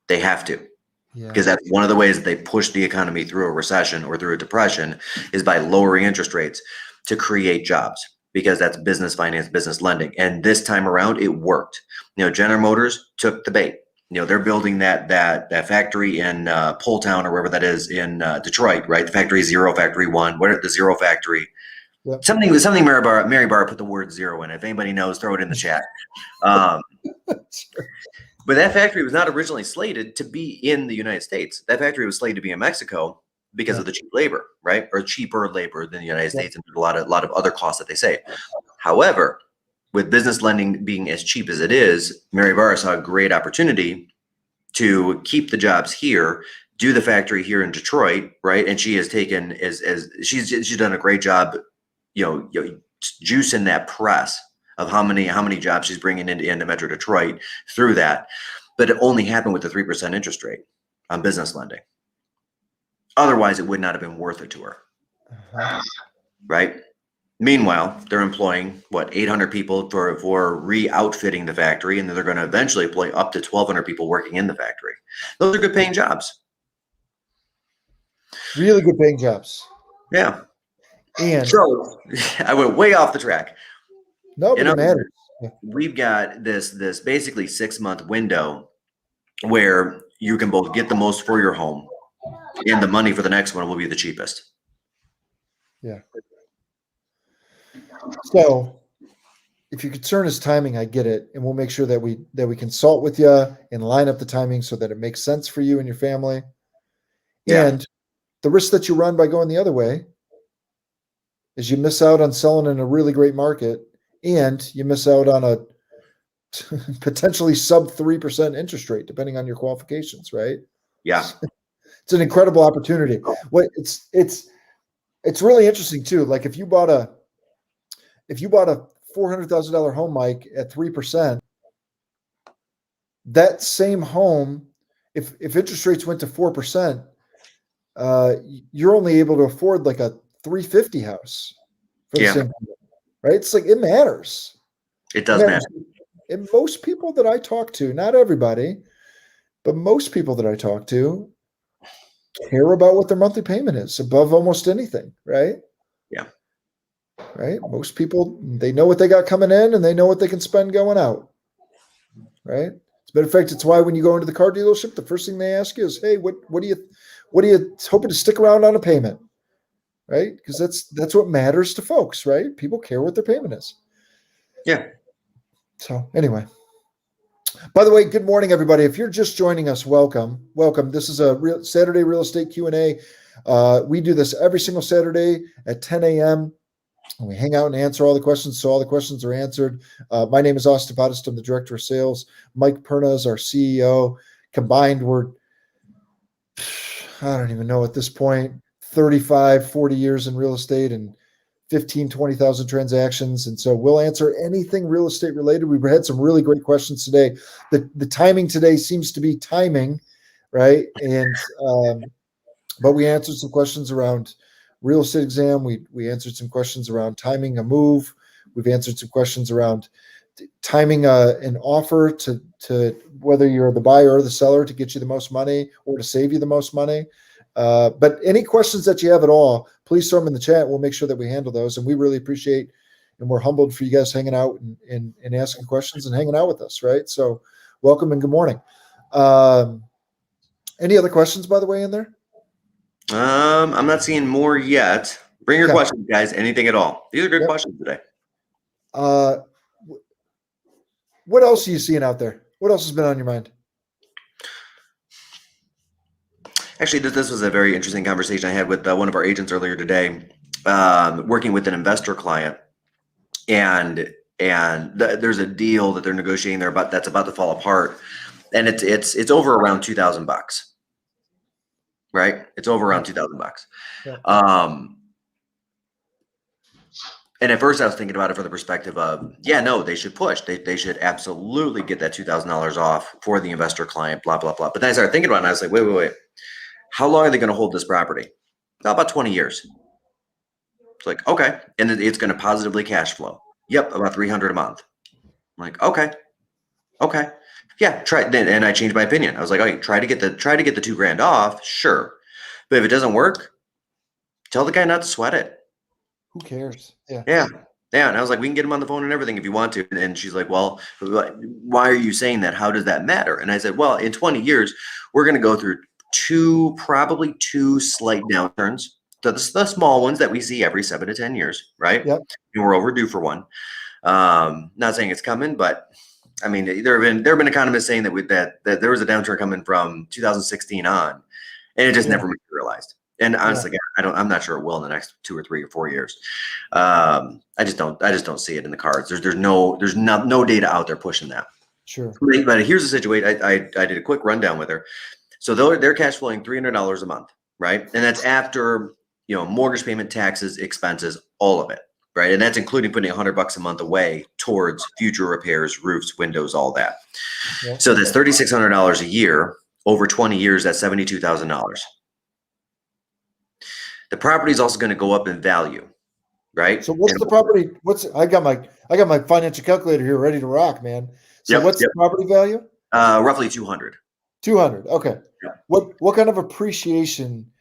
S2: They have to. Because that's one of the ways that they push the economy through a recession or through a depression is by lowering interest rates to create jobs, because that's business finance, business lending. And this time around, it worked. General Motors took the bait. They're building that factory in Poletown or wherever that is in Detroit, right? The factory 0, factory 1. What are the 0 factory? Yep. Something Mary Barr put the word 0 in. If anybody knows, throw it in the chat. But that factory was not originally slated to be in the United States. That factory was slated to be in Mexico because of the cheap labor, right? Or cheaper labor than the United States, and a lot of other costs that they save. However, with business lending being as cheap as it is, Mary Barr saw a great opportunity to keep the jobs here, do the factory here in Detroit, right? And she has taken she's done a great job, juicing that press of how many jobs she's bringing into Metro Detroit through that. But it only happened with the 3% interest rate on business lending. Otherwise, it would not have been worth it to her, right? Meanwhile, they're employing 800 people for re-outfitting the factory, and then they're going to eventually employ up to 1,200 people working in the factory. Those are good paying jobs.
S1: Really good paying jobs.
S2: Yeah.
S1: And
S2: so I went way off the track.
S1: No, but it matters.
S2: We've got this basically 6-month window where you can both get the most for your home And the money for the next one will be the cheapest.
S1: Yeah. So if your concern is timing, I get it. And we'll make sure that we consult with you and line up the timing so that it makes sense for you and your family.
S2: Yeah.
S1: And the risk that you run by going the other way is you miss out on selling in a really great market, and you miss out on a potentially sub 3% interest rate, depending on your qualifications, right?
S2: Yeah.
S1: It's an incredible opportunity. What it's really interesting too. Like if you bought a $400,000 home, Mike, at 3%, that same home, if interest rates went to 4%, you're only able to afford like a 350 house for the same home, right? It's like it matters.
S2: It does matter.
S1: And most people that I talk to, not everybody, but most people that I talk to care about what their monthly payment is above almost anything, right?
S2: Yeah.
S1: Right. Most people, they know what they got coming in and they know what they can spend going out. Right. As a matter of fact, it's why when you go into the car dealership, the first thing they ask you is, hey, what are you hoping to stick around on a payment? Right. Because that's what matters to folks, right? People care what their payment is.
S2: Yeah.
S1: So anyway. By the way, good morning, everybody. If you're just joining us, welcome. This is a Saturday real estate Q&A. We do this every single Saturday at 10 a.m. And we hang out and answer all the questions, so all the questions are answered. My name is Austin Pothast. I'm the Director of Sales. Mike Perna is our CEO. Combined, we're, I don't even know at this point, 35, 40 years in real estate and 15, 20,000 transactions. And so we'll answer anything real estate related. We've had some really great questions today. The timing today seems to be timing, right? And but we answered some questions around real estate exam. We answered some questions around timing a move. We've answered some questions around timing an offer to whether you're the buyer or the seller to get you the most money or to save you the most money. But any questions that you have at all, please throw them in the chat. We'll make sure that we handle those. And we really appreciate and we're humbled for you guys hanging out and asking questions and hanging out with us, right? So welcome and good morning. Any other questions, by the way, in there?
S2: I'm not seeing more yet. Bring your questions, guys. Anything at all. These are good questions today.
S1: What else are you seeing out there? What else has been on your mind?
S2: Actually, this was a very interesting conversation I had with one of our agents earlier today, working with an investor client, and there's a deal that they're negotiating there that's about to fall apart, and it's over around $2,000, right? It's over around $2,000. Yeah. And at first I was thinking about it from the perspective of, yeah, no, they should push. They should absolutely get that $2,000 off for the investor client, blah, blah, blah. But then I started thinking about it and I was like, wait. How long are they going to hold this property? About 20 years. It's like, okay. And it's going to positively cash flow. Yep. About $300 a month. I'm like, okay. Yeah. Try. And I changed my opinion. I was like, okay, try to get the $2,000 off. Sure. But if it doesn't work, tell the guy not to sweat it.
S1: Who cares?
S2: Yeah. And I was like, we can get him on the phone and everything if you want to. And she's like, well, why are you saying that? How does that matter? And I said, well, in 20 years, we're going to go through probably two slight downturns. The small ones that we see every 7 to 10 years, right?
S1: Yep.
S2: And we're overdue for one. Not saying it's coming, but I mean, there have been economists saying that there was a downturn coming from 2016 on, and it just never materialized. And honestly, I'm not sure it will in the next 2 or 3 or 4 years. I just don't see it in the cards. There's no data out there pushing that.
S1: Sure.
S2: But here's the situation. I did a quick rundown with her. So they're cash flowing $300 a month, right? And that's after, mortgage payment, taxes, expenses, all of it, right? And that's including putting $100 a month away towards future repairs, roofs, windows, all that. Yeah. So that's $3,600 a year over 20 years. That's $72,000. The property is also going to go up in value, right?
S1: So what's the property? I got my financial calculator here ready to rock, man. So what's the property value?
S2: Roughly 200.
S1: 200. Okay.
S2: Yeah.
S1: What kind of appreciation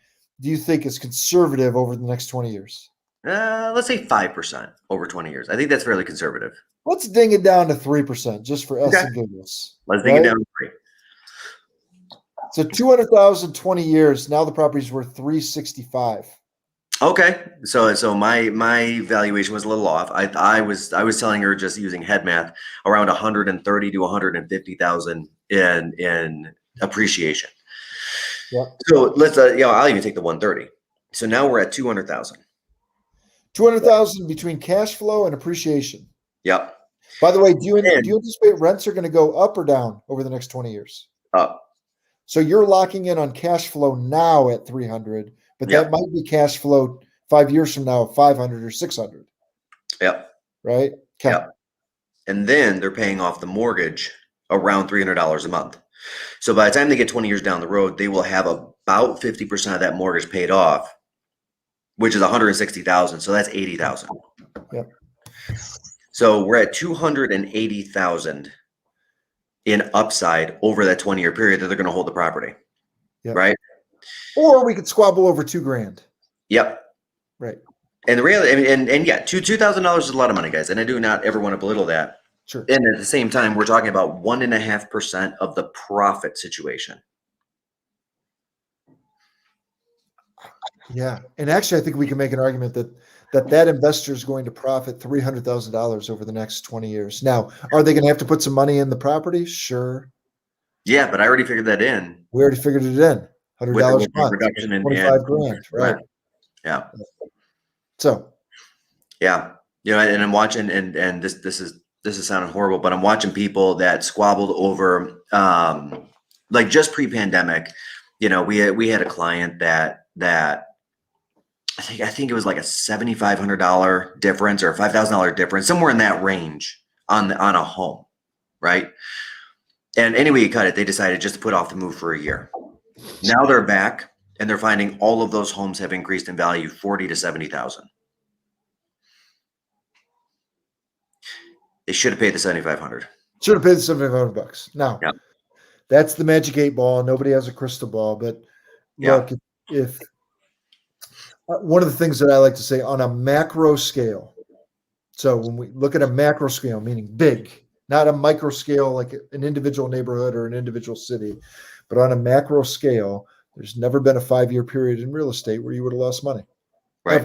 S1: do you think is conservative over the next 20 years?
S2: Let's say 5% over 20 years. I think that's fairly conservative.
S1: Let's ding it down to 3% just for us and goodness.
S2: Let's ding it down to 3.
S1: So 200,000, 20 years. Now the property's worth 365.
S2: Okay, so my valuation was a little off. I was telling her, just using head math, around 130 to 150,000 in appreciation.
S1: Yeah.
S2: So let's I'll even take the 130. So now we're at 200,000.
S1: 200,000 between cash flow and appreciation.
S2: Yep.
S1: By the way, do you anticipate rents are going to go up or down over the next 20 years?
S2: Up.
S1: So you're locking in on cash flow now at 300, but
S2: Yep.
S1: that might be cash flow 5 years from now, 500 or 600.
S2: Yep.
S1: Right? Okay.
S2: Yep. And then they're paying off the mortgage around $300 a month. So by the time they get 20 years down the road, they will have about 50% of that mortgage paid off, which is 160,000. So that's 80,000.
S1: Yep.
S2: So we're at 280,000 in upside over that 20-year period that they're going to hold the property.
S1: Yep.
S2: Right?
S1: Or we could squabble over $2,000.
S2: Yep.
S1: Right.
S2: And the reality, and yeah, $2,000 is a lot of money, guys. And I do not ever want to belittle that.
S1: Sure.
S2: And at the same time, we're talking about 1.5% of the profit situation.
S1: Yeah. And actually, I think we can make an argument that investor is going to profit $300,000 over the next 20 years. Now, are they going to have to put some money in the property? Sure.
S2: Yeah, but I already figured that in.
S1: We already figured it in. $100 a month.
S2: Reduction in
S1: $25,000. Right.
S2: Yeah.
S1: So.
S2: Yeah. And I'm watching, and this is sounding horrible, but I'm watching people that squabbled over, like just pre-pandemic, we had a client that I think it was like a $7,500 difference or a $5,000 difference, somewhere in that range on a home, right? And anyway, you cut it. They decided just to put off the move for a year. Now they're back, and they're finding all of those homes have increased in value 40 to 70,000. They should have paid the 7,500.
S1: Should have paid the $7,500. Now, that's the magic 8 ball. Nobody has a crystal ball, but look, if one of the things that I like to say on a macro scale. So when we look at a macro scale, meaning big, not a micro scale like an individual neighborhood or an individual city, but on a macro scale, there's never been a 5-year period in real estate where you would have lost money.
S2: Right.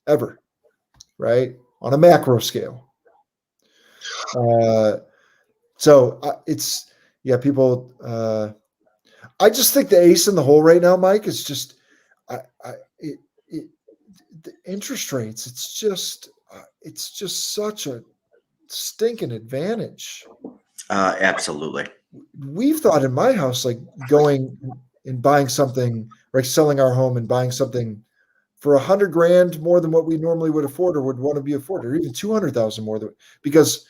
S1: Ever. Right? On a macro scale. People. I just think the ace in the hole right now, Mike, is just the interest rates. It's just such a stinking advantage.
S2: Absolutely.
S1: We've thought in my house, like going and buying something, like selling our home and buying something for $100,000 more than what we normally would afford or would want to be afforded, or even 200,000 more than, because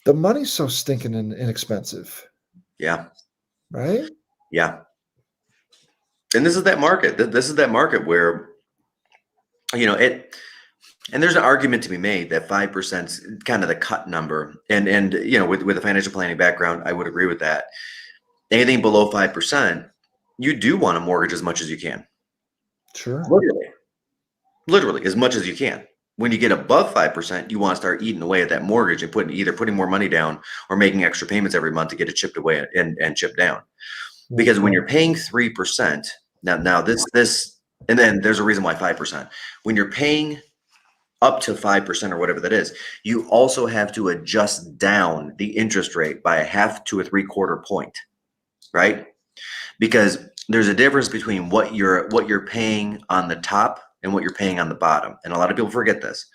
S1: the money's so stinking inexpensive.
S2: Yeah.
S1: Right.
S2: Yeah. And this is that market. This is that market where, and there's an argument to be made that 5% is kind of the cut number. And with a financial planning background, I would agree with that. Anything below 5%, you do want to mortgage as much as you can.
S1: Sure.
S2: Literally as much as you can. When you get above 5%, you want to start eating away at that mortgage and putting more money down or making extra payments every month to get it chipped away and chipped down. Because when you're paying 3%, now this, and then there's a reason why 5%. When you're paying up to 5% or whatever that is, you also have to adjust down the interest rate by 0.5 to 0.75 point, right? Because there's a difference between what you're paying on the top and what you're paying on the bottom. And a lot of people forget this.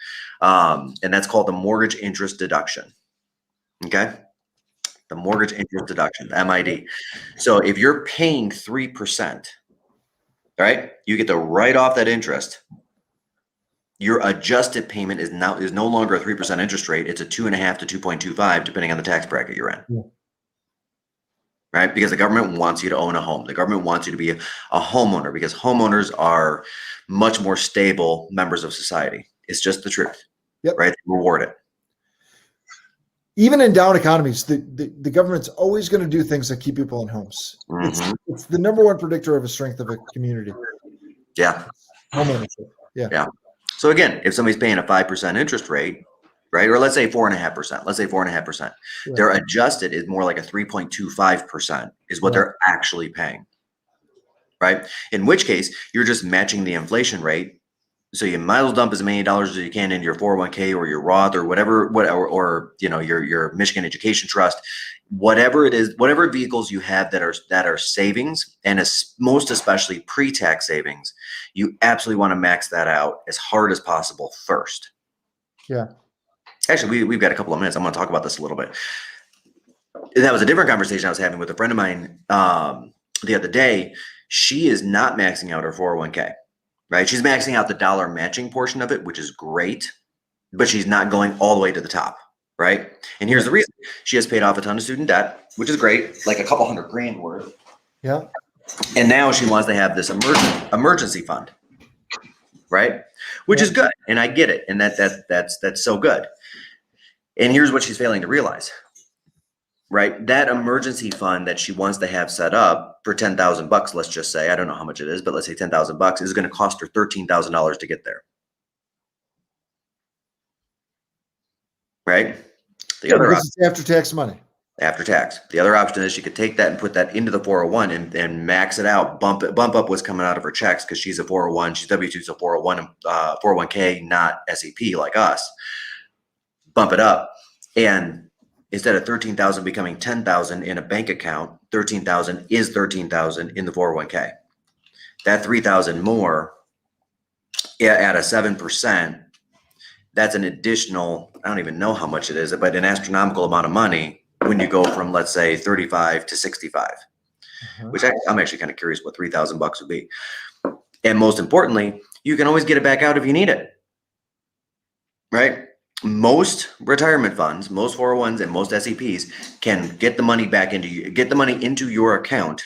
S2: And that's called the mortgage interest deduction. Okay. The mortgage interest deduction, MID. So if you're paying 3%, right, you get to write off that interest. Your adjusted payment is no longer a 3% interest rate. It's a 2.5 to 2.25, depending on the tax bracket you're in.
S1: Yeah.
S2: Right? Because the government wants you to own a home. The government wants you to be a homeowner, because homeowners are much more stable members of society. It's just the truth.
S1: Yep.
S2: Right? They reward it.
S1: Even in down economies, the government's always going to do things that keep people in homes.
S2: Mm-hmm.
S1: It's the number one predictor of a strength of a community.
S2: Yeah.
S1: Homeownership. Yeah.
S2: Yeah. So again, if somebody's paying a 5% interest rate, right? Or let's say 4.5%. Let's say 4.5%.
S1: Right.
S2: Their adjusted is more like a 3.25% is what they're actually paying, right? In which case, you're just matching the inflation rate. So you might as well dump as many dollars as you can into your 401k or your Roth or whatever, or your Michigan Education Trust, whatever it is, whatever vehicles you have that are savings, and most especially pre-tax savings, you absolutely want to max that out as hard as possible first.
S1: Yeah.
S2: Actually, we've got a couple of minutes. I'm going to talk about this a little bit. That was a different conversation I was having with a friend of mine the other day. She is not maxing out her 401k. Right? She's maxing out the dollar matching portion of it, which is great, but she's not going all the way to the top. Right? And here's the reason: she has paid off a ton of student debt, which is great, like a couple $100,000 worth.
S1: Yeah.
S2: And now she wants to have this emergency fund, right? Which is good, and I get it, and that's so good. And here's what she's failing to realize. Right? That emergency fund that she wants to have set up for $10,000, let's just say, I don't know how much it is, but let's say $10,000 is going to cost her $13,000 to get there. Right? The other option,
S1: is after tax money.
S2: After tax. The other option is she could take that and put that into the 401 and max it out, bump up what's coming out of her checks, because she's a 401, she's W2, so 401k, not SEP like us. Bump it up, and instead of 13,000 becoming 10,000 in a bank account, 13,000 is 13,000 in the 401k. That 3,000 more at a 7%, that's an additional, I don't even know how much it is, but an astronomical amount of money when you go from, let's say, 35 to 65, which I'm actually kind of curious what $3,000 would be. And most importantly, you can always get it back out if you need it, right? Most retirement funds, most 401s, and most SEPs can get the money into your account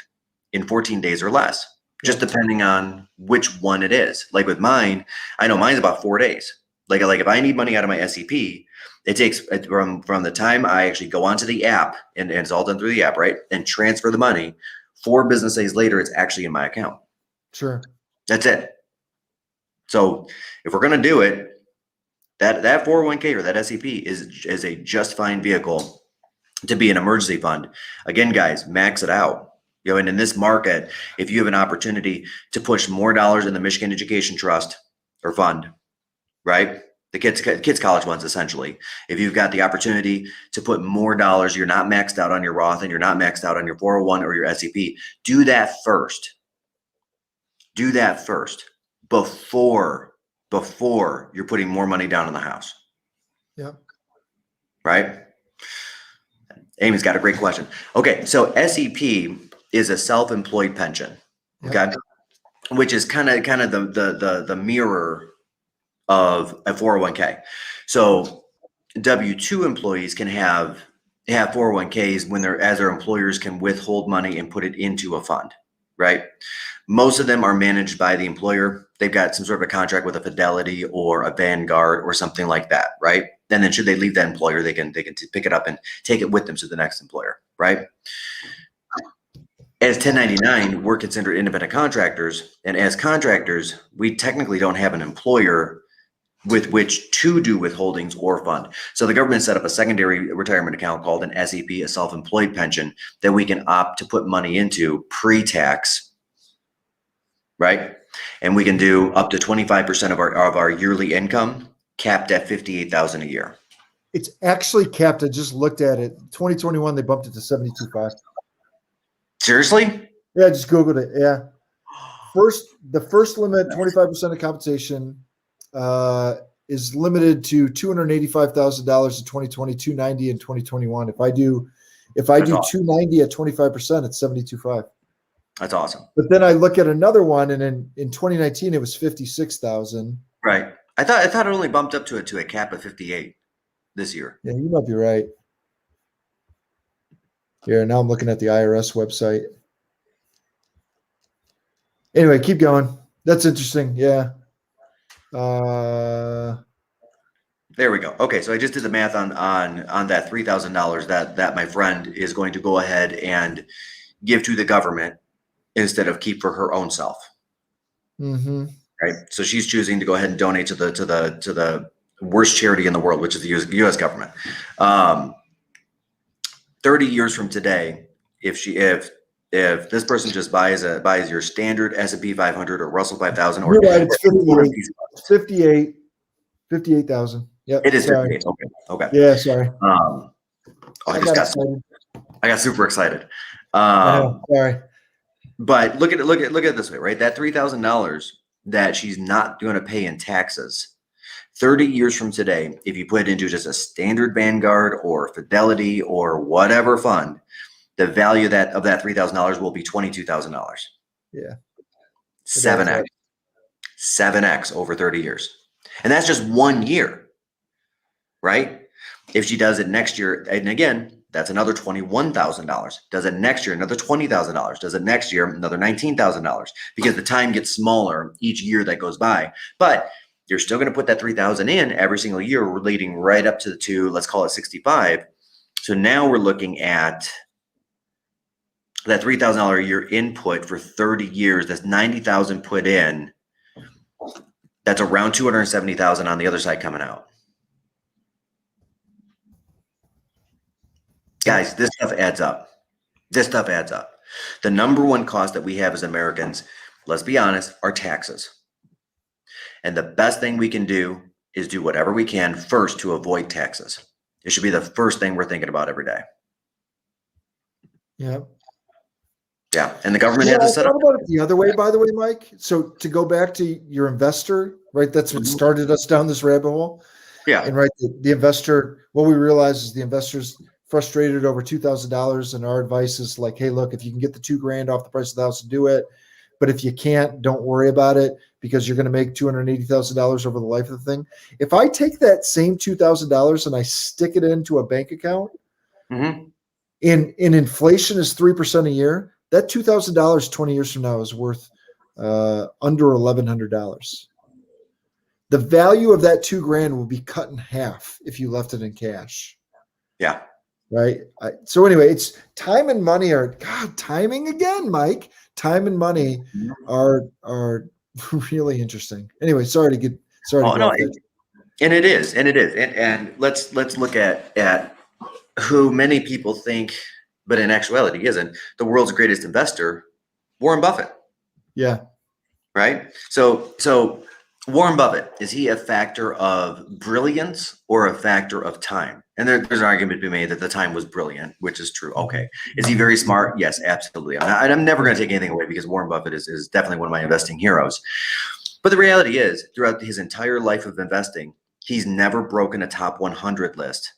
S2: in 14 days or less, just depending on which one it is. Like with mine, I know mine's about 4 days. Like if I need money out of my SEP, it takes from the time I actually go onto the app, and it's all done through the app, right? And transfer the money, 4 business days later, it's actually in my account.
S1: Sure.
S2: That's it. So if we're going to do it, that 401k or that SEP is a just fine vehicle to be an emergency fund. Again, guys, max it out. And in this market, if you have an opportunity to push more dollars in the Michigan Education Trust or fund, right? The kids college ones, essentially. If you've got the opportunity to put more dollars, you're not maxed out on your Roth and you're not maxed out on your 401 or your SEP, do that first. Do that first before you're putting more money down in the house.
S1: Yeah.
S2: Right? Amy's got a great question. Okay, so SEP is a self-employed pension. Okay. Which is kind of the mirror of a 401k. So W2 employees can have 401ks as their employers can withhold money and put it into a fund, right? Most of them are managed by the employer. They've got some sort of a contract with a Fidelity or a Vanguard or something like that, right? And then should they leave that employer, they can pick it up and take it with them to the next employer, right? As 1099, we're considered independent contractors, and as contractors, we technically don't have an employer with which to do withholdings or fund. So the government set up a secondary retirement account called an SEP, a self-employed pension, that we can opt to put money into pre-tax, right? And we can do up to 25% of our yearly income, capped at $58,000 a year.
S1: It's actually capped. I just looked at it. 2021, they bumped it to 72.5.
S2: Seriously?
S1: Yeah, I just Googled it. Yeah. The first limit, 25% of compensation, is limited to $285,000 in 2020, $290 in 2021. If I do awesome. $290 at 25%, it's 72.5.
S2: That's awesome.
S1: But then I look at another one, and in 2019 it was 56,000.
S2: Right. I thought it only bumped up to a cap of 58 this year.
S1: Yeah, you might be right. Here, now I'm looking at the IRS website. Anyway, keep going. That's interesting. Yeah.
S2: There we go. Okay, so I just did the math on that $3,000 that my friend is going to go ahead and give to the government instead of keep for her own self.
S1: Mm-hmm.
S2: Right. So she's choosing to go ahead and donate to the worst charity in the world, which is the US government. 30 years from today, if this person just buys your standard S&P 500 or Russell 5000 or
S1: You're right, it's
S2: one of these funds,
S1: 58,000. Yep.
S2: it is
S1: Sorry.
S2: 58. Okay.
S1: Yeah, sorry.
S2: I got super excited.
S1: I know. Sorry.
S2: But look at it this way, right? That $3,000 that she's not going to pay in taxes 30 years from today, if you put it into just a standard Vanguard or Fidelity or whatever fund, the value of that $3,000 will be $22,000.
S1: Yeah.
S2: 7x. 7x over 30 years. And that's just 1 year, right? If she does it next year, and again, that's another $21,000. Does it next year, another $20,000. Does it next year, another $19,000, because the time gets smaller each year that goes by. But you're still going to put that 3,000 in every single year, leading right up to let's call it 65. So now we're looking at that $3,000 a year input for 30 years. That's 90,000 put in. That's around 270,000 on the other side coming out. Guys, this stuff adds up. This stuff adds up. The number one cost that we have as Americans, let's be honest, are taxes. And the best thing we can do is do whatever we can first to avoid taxes. It should be the first thing we're thinking about every day.
S1: Yeah.
S2: Yeah. And the government has to set up.
S1: What about it the other way, by the way, Mike? So to go back to your investor, right? That's what started us down this rabbit hole.
S2: Yeah.
S1: And right, the investor, what we realize is the investor's frustrated over $2,000. And our advice is like, hey, look, if you can get the $2,000 off the price of the house, do it. But if you can't, don't worry about it, because you're going to make $280,000 over the life of the thing. If I take that same $2,000 and I stick it into a bank account, and inflation is 3% a year, that $2,000 20 years from now is worth under $1,100. The value of that $2,000 will be cut in half if you left it in cash.
S2: Yeah.
S1: Right. So anyway, it's time and money are timing again, Mike. Time and money are really interesting. Anyway, sorry to get
S2: and it is. And let's look at who many people think, but in actuality isn't, the world's greatest investor, Warren Buffett.
S1: Yeah.
S2: Right. So Warren Buffett, is he a factor of brilliance or a factor of time? And there's an argument to be made that the time was brilliant, which is true. Okay. Is he very smart? Yes, absolutely. I'm never going to take anything away, because Warren Buffett is definitely one of my investing heroes. But the reality is, throughout his entire life of investing, he's never broken a top 100 list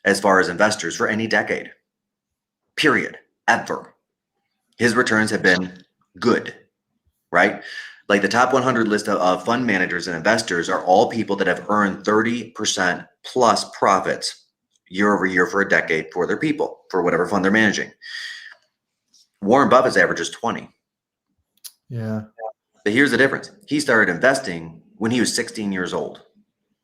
S2: as far as investors for any decade. Period. Ever. His returns have been good, right? Like the top 100 list of fund managers and investors are all people that have earned 30% plus profits year over year for a decade for their people, for whatever fund they're managing. Warren Buffett's average is 20.
S1: Yeah.
S2: But here's the difference. He started investing when he was 16 years old.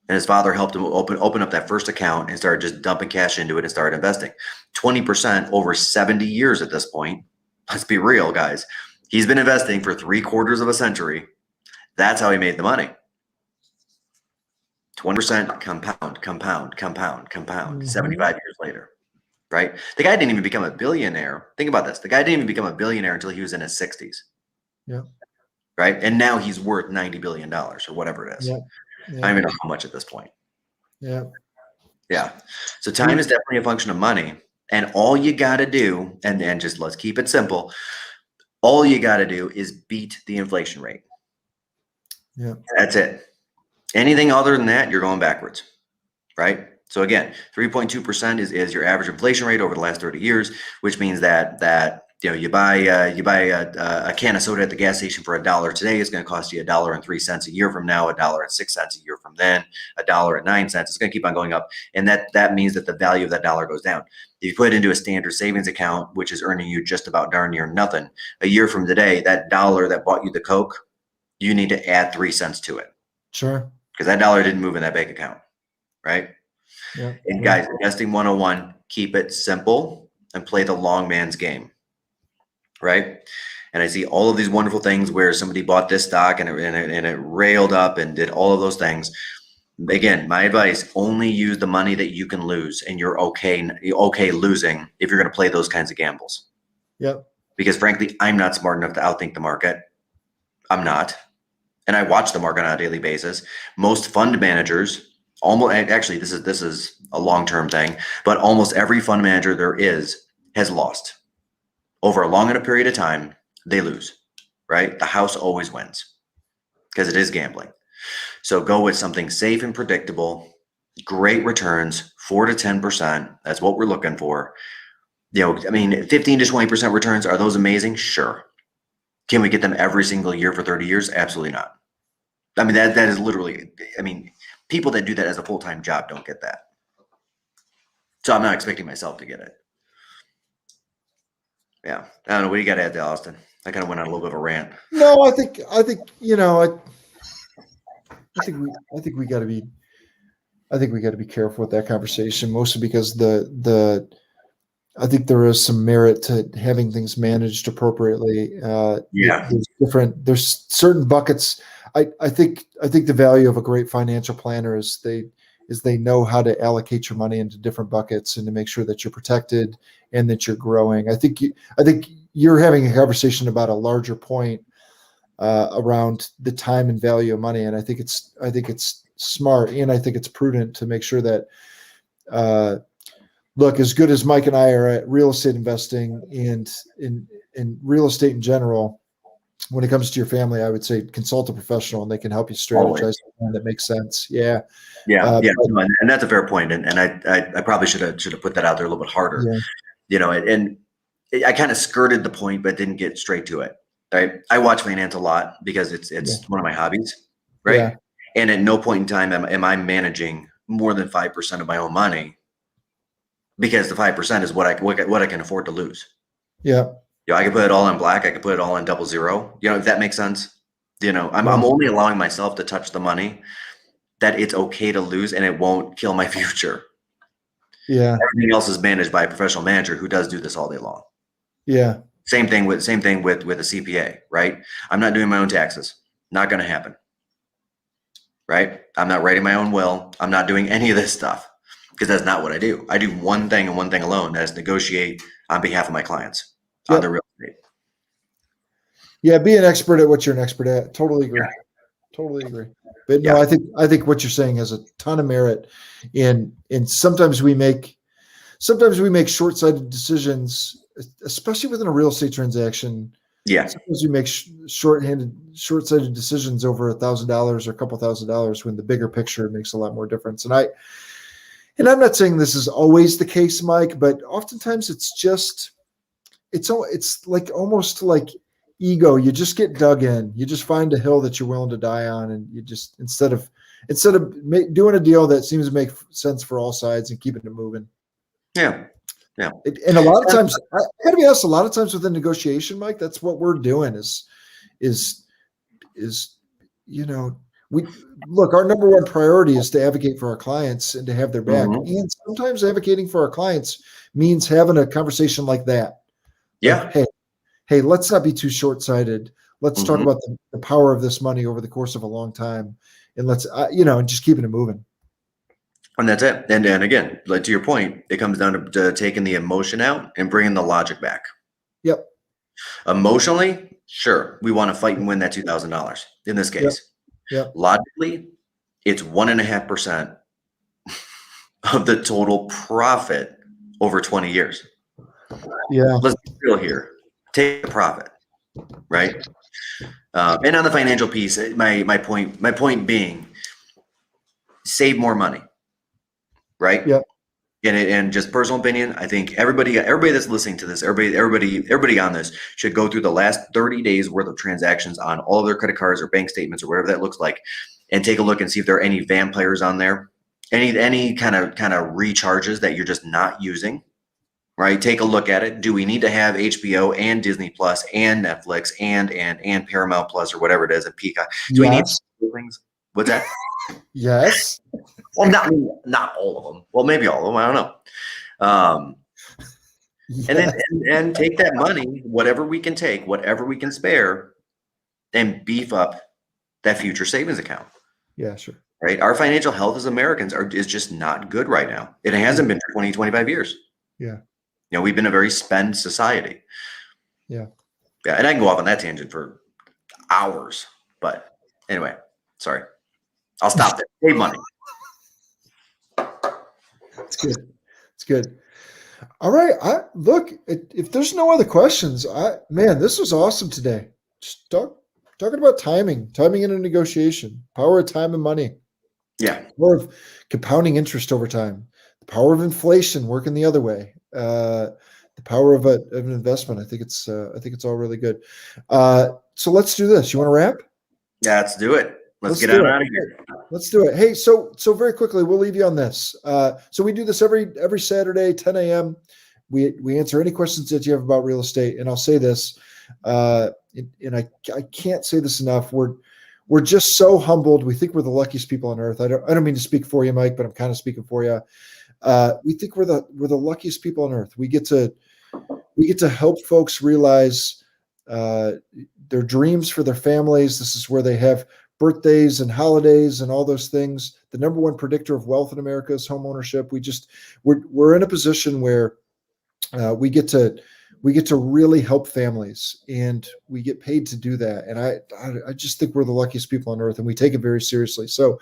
S2: And his father helped him open up that first account and started just dumping cash into it and started investing. 20% over 70 years at this point. Let's be real, guys. He's been investing for 3/4 of a century. That's how he made the money. 20% compound, 75 years later, right? The guy didn't even become a billionaire. Think about this. The guy didn't even become a billionaire until he was in his 60s.
S1: Yeah.
S2: Right. And now he's worth $90 billion or whatever it is.
S1: Yeah.
S2: I don't even know how much at this point.
S1: Yeah.
S2: Yeah. So time is definitely a function of money. And all you got to do, and just let's keep it simple, all you got to do is beat the inflation rate.
S1: Yeah.
S2: That's it. Anything other than that, you're going backwards, right? So again, 3.2% is your average inflation rate over the last 30 years, which means that you buy a can of soda at the gas station for $1 today. It's going to cost you $1.03 a year from now, $1.06 a year from then, $1.09. It's going to keep on going up, and that means that the value of that dollar goes down. If you put it into a standard savings account, which is earning you just about darn near nothing, a year from today, that dollar that bought you the Coke, you need to add 3 cents to it.
S1: Sure.
S2: Because that dollar didn't move in that bank account, right?
S1: Yeah.
S2: And guys, investing 101, keep it simple and play the long man's game, right? And I see all of these wonderful things where somebody bought this stock and it railed up and did all of those things. Again, my advice, only use the money that you can lose, and you're okay losing if you're going to play those kinds of gambles.
S1: Yep.
S2: Because frankly, I'm not smart enough to outthink the market. I'm not. And I watch the market on a daily basis. Most fund managers, actually, this is a long-term thing, but almost every fund manager there is has lost. Over a long enough period of time, they lose, right? The house always wins because it is gambling. So go with something safe and predictable, great returns, 4 to 10%. That's what we're looking for. You know, I mean, 15 to 20% returns, are those amazing? Sure. Can we get them every single year for 30 years? Absolutely not. I mean, that is literally, I mean, people that do that as a full-time job don't get that. So I'm not expecting myself to get it. Yeah. I don't know. What do you got to add to Austin? I kind of went on a little bit of a rant.
S1: No, I think, you know, I think we got to be, careful with that conversation, mostly because I think there is some merit to having things managed appropriately.
S2: Yeah.
S1: There's certain buckets. I think the value of a great financial planner is they know how to allocate your money into different buckets and to make sure that you're protected and that you're growing. I think you're having a conversation about a larger point around the time and value of money, and I think it's smart, and I think it's prudent to make sure that look, as good as Mike and I are at real estate investing and in real estate in general, when it comes to your family, I would say consult a professional and they can help you strategize a plan that makes sense. Yeah.
S2: Yeah. And that's a fair point. And I probably should have put that out there a little bit harder,
S1: Yeah.
S2: you know, and I kind of skirted the point, but didn't get straight to it. Right. I watch finance a lot because it's one of my hobbies. Right.
S1: Yeah.
S2: And at no point in time am I managing more than 5% of my own money, because the 5% is what I can afford to lose.
S1: Yeah.
S2: You know, I can put it all in black. I can put it all in 00. You know, if that makes sense. You know, I'm only allowing myself to touch the money that it's okay to lose, and it won't kill my future.
S1: Yeah.
S2: Everything else is managed by a professional manager who does do this all day long.
S1: Yeah.
S2: Same thing with a CPA, right? I'm not doing my own taxes. Not going to happen. Right? I'm not writing my own will. I'm not doing any of this stuff because that's not what I do. I do one thing and one thing alone, that is negotiate on behalf of my clients on the real estate.
S1: Yeah, be an expert at what you're an expert at. Totally agree. Totally agree. But no, I think what you're saying has a ton of merit in sometimes we make short-sighted decisions, especially within a real estate transaction.
S2: Yeah.
S1: Sometimes we make short-sighted decisions over $1,000 or a couple $1,000 when the bigger picture makes a lot more difference. And I'm not saying this is always the case, Mike, but oftentimes it's like almost like ego. You just get dug in. You just find a hill that you're willing to die on, and you just instead of doing a deal that seems to make sense for all sides and keeping it moving.
S2: Yeah. Yeah.
S1: And a lot of times, I got to be honest, a lot of times with the negotiation, Mike, that's what we're doing is, you know, our number one priority is to advocate for our clients and to have their back.
S2: Mm-hmm.
S1: And sometimes advocating for our clients means having a conversation like that.
S2: Yeah.
S1: Like, hey, let's not be too short-sighted. Let's talk about the power of this money over the course of a long time. And let's, and just keeping it moving.
S2: And that's it. And again, like to your point, it comes down to taking the emotion out and bringing the logic back.
S1: Yep.
S2: Emotionally, sure, we want to fight and win that $2,000 in this case.
S1: Yep.
S2: Logically, it's 1.5% of the total profit over 20 years.
S1: Yeah.
S2: Let's be real here. Take the profit, right? And on the financial piece, my point being, save more money. Right.
S1: Yep.
S2: And just personal opinion, I think everybody that's listening to this, everybody on this should go through the last 30 days worth of transactions on all of their credit cards or bank statements or whatever that looks like, and take a look and see if there are any vampires on there, any kind of recharges that you're just not using. Right. Take a look at it. Do we need to have HBO and Disney Plus and Netflix and Paramount Plus or whatever it is, and Peacock? Do we need things? What's that?
S1: Yes.
S2: Well, not all of them. Well, maybe all of them. I don't know. And take that money, whatever we can take, whatever we can spare, and beef up that future savings account.
S1: Yeah, sure.
S2: right? Our financial health as Americans is just not good right now. It hasn't been for 20, 25 years.
S1: Yeah.
S2: You know, we've been a very spend society.
S1: Yeah.
S2: Yeah. And I can go off on that tangent for hours, but anyway, sorry. I'll stop there. Save money.
S1: It's good. It's good. All right. Look, if there's no other questions, man, this was awesome today. Just talking about timing in a negotiation, power of time and money,
S2: Yeah.
S1: power of compounding interest over time, the power of inflation working the other way, the power of an investment. I think it's all really good. So let's do this. You want to wrap?
S2: Yeah, let's do it. Let's get
S1: do
S2: on
S1: it.
S2: out of here.
S1: Let's do it. Hey, so very quickly, we'll leave you on this. So we do this every Saturday, 10 a.m. We answer any questions that you have about real estate. And I'll say this, and I can't say this enough. We're just so humbled. We think we're the luckiest people on earth. I don't mean to speak for you, Mike, but I'm kind of speaking for you. We think we're the luckiest people on earth. We get to help folks realize their dreams for their families. This is where they have birthdays and holidays and all those things. The number one predictor of wealth in America is home ownership. We're in a position where we get to really help families, and we get paid to do that. And I just think we're the luckiest people on earth, and we take it very seriously. So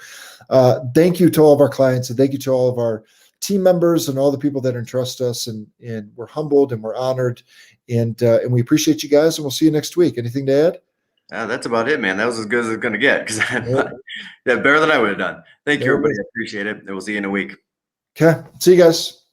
S1: thank you to all of our clients, and thank you to all of our team members and all the people that entrust us, and we're humbled and we're honored, and we appreciate you guys, and we'll see you next week. Anything to add?
S2: That's about it, man. That was as good as it's going to get, because better than I would have done. Thank you, everybody. I appreciate it. And we'll see you in a week.
S1: Okay. See you guys.